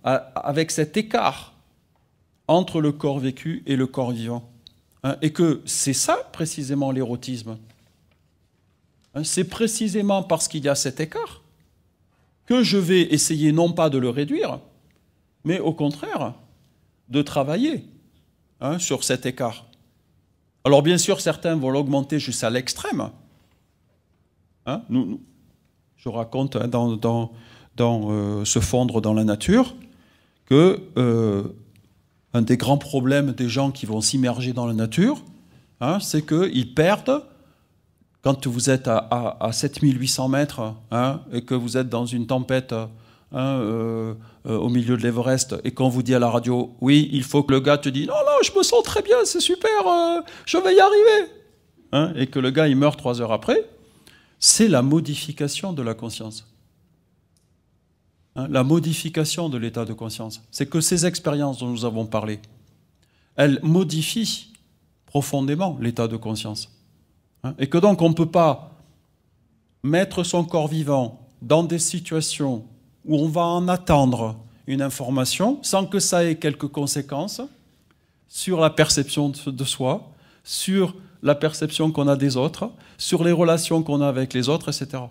avec cet écart entre le corps vécu et le corps vivant. Et que c'est ça, précisément, l'érotisme. C'est précisément parce qu'il y a cet écart que je vais essayer non pas de le réduire, mais au contraire, de travailler sur cet écart. Alors bien sûr, certains vont l'augmenter jusqu'à l'extrême. Je raconte dans Se fondre dans la nature que un des grands problèmes des gens qui vont s'immerger dans la nature, c'est qu'ils perdent, quand vous êtes à 7800 mètres et que vous êtes dans une tempête au milieu de l'Everest et qu'on vous dit à la radio, oui, il faut que le gars te dise, non, non, je me sens très bien, c'est super, je vais y arriver. Et que le gars, il meurt 3 heures après, c'est la modification de la conscience. La modification de l'état de conscience. C'est que ces expériences dont nous avons parlé, elles modifient profondément l'état de conscience. Et que donc on ne peut pas mettre son corps vivant dans des situations où on va en attendre une information sans que ça ait quelques conséquences sur la perception de soi, sur la perception qu'on a des autres, sur les relations qu'on a avec les autres, etc.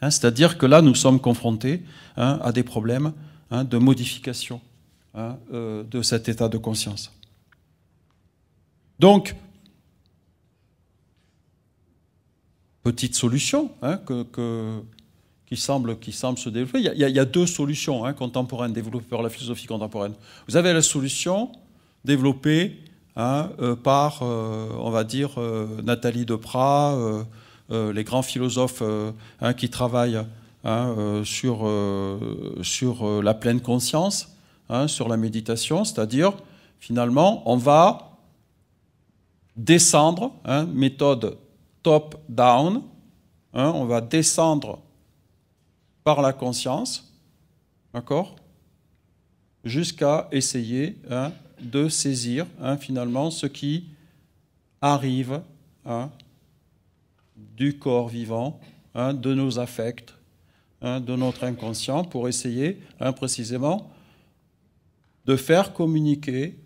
C'est-à-dire que là, nous sommes confrontés à des problèmes de modification de cet état de conscience. Donc, petite solution qui semble se développer. Il y a 2 solutions contemporaines développées par la philosophie contemporaine. Vous avez la solution développée par, on va dire, Nathalie Deprat, les grands philosophes qui travaillent sur la pleine conscience, sur la méditation, c'est-à-dire, finalement, on va descendre, méthode top-down, on va descendre par la conscience, d'accord, jusqu'à essayer de saisir finalement ce qui arrive du corps vivant, de nos affects, de notre inconscient, pour essayer précisément de faire communiquer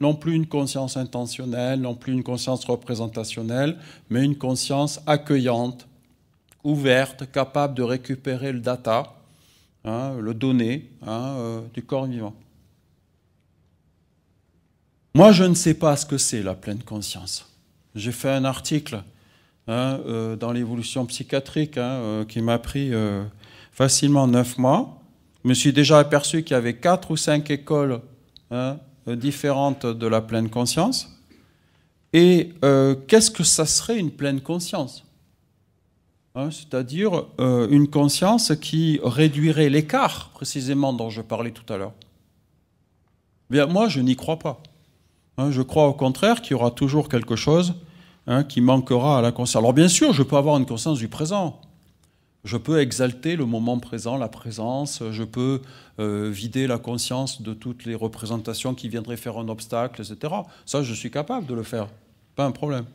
non plus une conscience intentionnelle, non plus une conscience représentationnelle, mais une conscience accueillante, ouverte, capable de récupérer le data, le donné du corps vivant. Moi, je ne sais pas ce que c'est la pleine conscience. J'ai fait un article dans l'évolution psychiatrique qui m'a pris facilement 9 mois. Je me suis déjà aperçu qu'il y avait 4 ou 5 écoles différentes de la pleine conscience. Et qu'est-ce que ça serait une pleine conscience ? C'est-à-dire une conscience qui réduirait l'écart, précisément, dont je parlais tout à l'heure. Bien, moi, je n'y crois pas. Je crois au contraire qu'il y aura toujours quelque chose qui manquera à la conscience. Alors bien sûr, je peux avoir une conscience du présent. Je peux exalter le moment présent, la présence. Je peux vider la conscience de toutes les représentations qui viendraient faire un obstacle, etc. Ça, je suis capable de le faire. Pas un problème.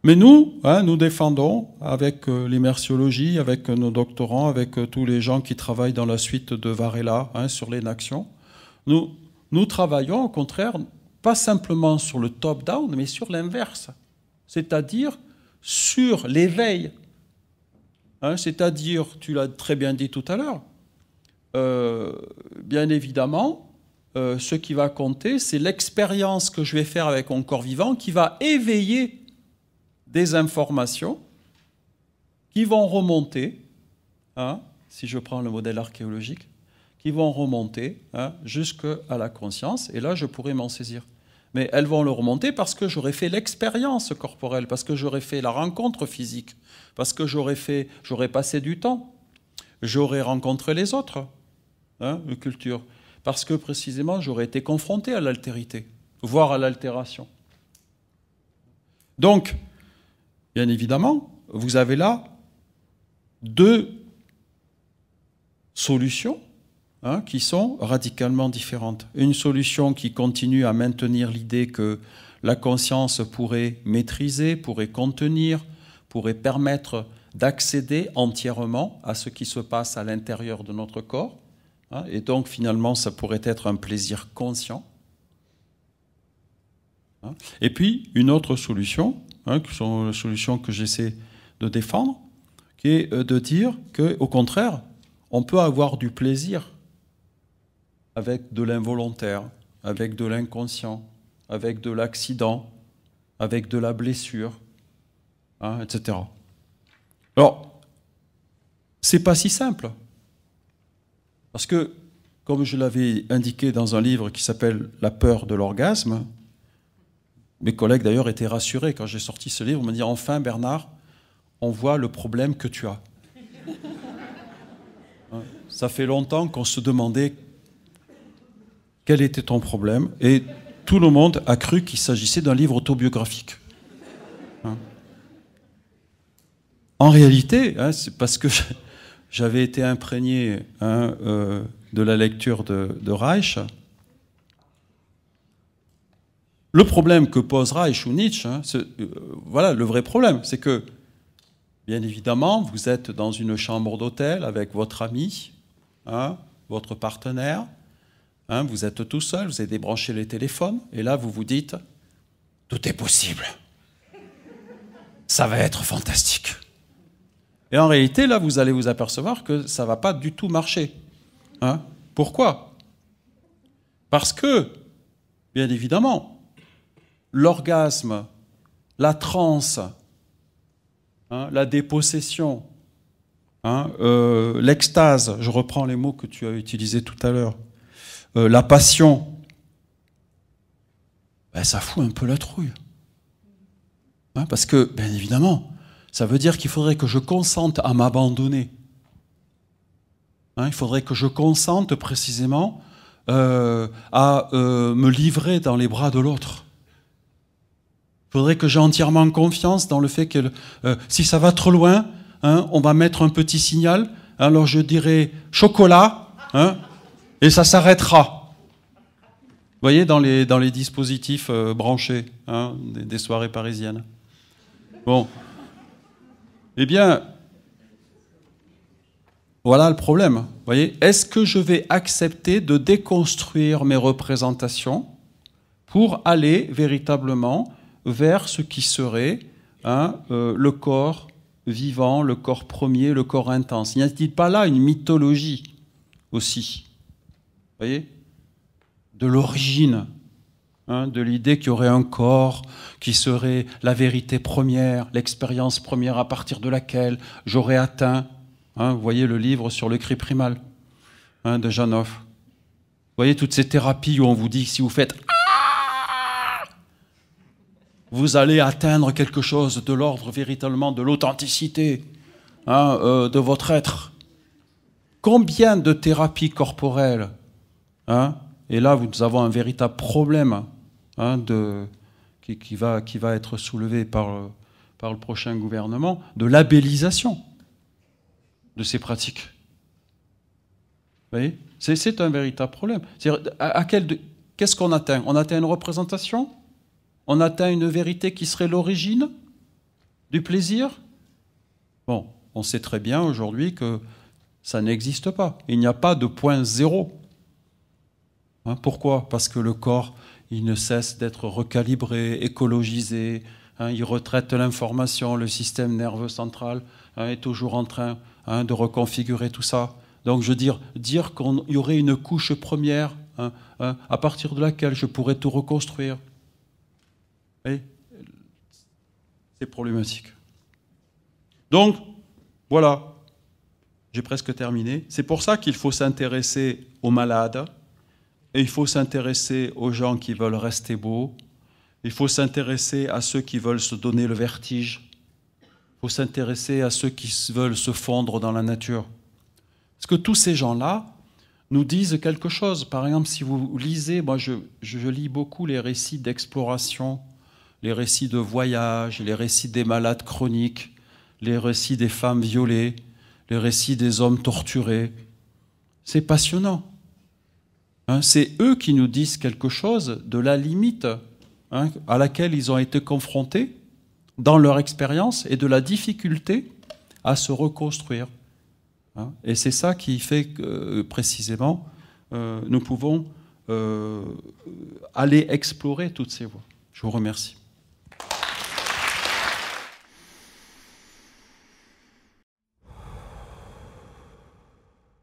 Mais nous, nous défendons, avec l'immersiologie, avec nos doctorants, avec tous les gens qui travaillent dans la suite de Varela sur l'énaction, nous travaillons au contraire pas simplement sur le top-down, mais sur l'inverse, c'est-à-dire sur l'éveil. Hein, c'est-à-dire, tu l'as très bien dit tout à l'heure, bien évidemment, ce qui va compter, c'est l'expérience que je vais faire avec mon corps vivant qui va éveiller des informations qui vont remonter, hein, si je prends le modèle archéologique, qui vont remonter jusqu'à la conscience, et là je pourrais m'en saisir. Mais elles vont le remonter parce que j'aurais fait l'expérience corporelle, parce que j'aurais fait la rencontre physique, parce que j'aurais passé du temps, j'aurais rencontré les autres, les cultures, parce que précisément j'aurais été confronté à l'altérité, voire à l'altération. Donc, bien évidemment, vous avez là deux solutions qui sont radicalement différentes. Une solution qui continue à maintenir l'idée que la conscience pourrait maîtriser, pourrait contenir, pourrait permettre d'accéder entièrement à ce qui se passe à l'intérieur de notre corps. Et donc, finalement, ça pourrait être un plaisir conscient. Et puis, une autre solution, qui sont les solutions que j'essaie de défendre, qui est de dire qu'au contraire, on peut avoir du plaisir avec de l'involontaire, avec de l'inconscient, avec de l'accident, avec de la blessure, etc. Alors, c'est pas si simple. Parce que, comme je l'avais indiqué dans un livre qui s'appelle « La peur de l'orgasme », mes collègues d'ailleurs étaient rassurés quand j'ai sorti ce livre, ils m'ont dit « Enfin Bernard, on voit le problème que tu as ». Ça fait longtemps qu'on se demandait quel était ton problème, et tout le monde a cru qu'il s'agissait d'un livre autobiographique. En réalité, c'est parce que j'avais été imprégné de la lecture de Reich. Le problème que pose Reich ou Nietzsche, voilà le vrai problème, c'est que, bien évidemment, vous êtes dans une chambre d'hôtel avec votre ami, votre partenaire, vous êtes tout seul, vous avez débranché les téléphones, et là vous vous dites « Tout est possible. Ça va être fantastique. » Et en réalité, là, vous allez vous apercevoir que ça ne va pas du tout marcher. Pourquoi? Parce que, bien évidemment, l'orgasme, la transe, la dépossession, l'extase, je reprends les mots que tu as utilisés tout à l'heure, la passion, ça fout un peu la trouille. Parce que, bien évidemment, ça veut dire qu'il faudrait que je consente à m'abandonner. Il faudrait que je consente précisément à me livrer dans les bras de l'autre. Il faudrait que j'ai entièrement confiance dans le fait que si ça va trop loin, on va mettre un petit signal, alors je dirai chocolat, et ça s'arrêtera. Vous voyez, dans les dispositifs branchés des soirées parisiennes. Bon. Eh bien, voilà le problème. Vous voyez, est-ce que je vais accepter de déconstruire mes représentations pour aller véritablement vers ce qui serait le corps vivant, le corps premier, le corps intense? N'y a-t-il pas là une mythologie aussi? Vous voyez, de l'origine, de l'idée qu'il y aurait un corps qui serait la vérité première, l'expérience première à partir de laquelle j'aurais atteint, vous voyez le livre sur le cri primal de Janov. Vous voyez toutes ces thérapies où on vous dit que si vous faites vous allez atteindre quelque chose de l'ordre véritablement de l'authenticité de votre être. Combien de thérapies corporelles, et là nous avons un véritable problème qui va être soulevé par le prochain gouvernement, de labellisation de ces pratiques. Vous voyez, c'est un véritable problème. Qu'est-ce qu'on atteint? On atteint une représentation? On atteint une vérité qui serait l'origine du plaisir? Bon, on sait très bien aujourd'hui que ça n'existe pas. Il n'y a pas de point zéro. Pourquoi? Parce que le corps, il ne cesse d'être recalibré, écologisé. Il retraite l'information, le système nerveux central est toujours en train de reconfigurer tout ça. Donc je veux dire qu'il y aurait une couche première à partir de laquelle je pourrais tout reconstruire, c'est problématique. Donc, voilà, j'ai presque terminé. C'est pour ça qu'il faut s'intéresser aux malades, et il faut s'intéresser aux gens qui veulent rester beaux, il faut s'intéresser à ceux qui veulent se donner le vertige, il faut s'intéresser à ceux qui veulent se fondre dans la nature. Parce que tous ces gens-là nous disent quelque chose. Par exemple, si vous lisez, moi je lis beaucoup les récits d'exploration, les récits de voyage, les récits des malades chroniques, les récits des femmes violées, les récits des hommes torturés. C'est passionnant. C'est eux qui nous disent quelque chose de la limite à laquelle ils ont été confrontés dans leur expérience et de la difficulté à se reconstruire. Et c'est ça qui fait que, précisément, nous pouvons aller explorer toutes ces voies. Je vous remercie.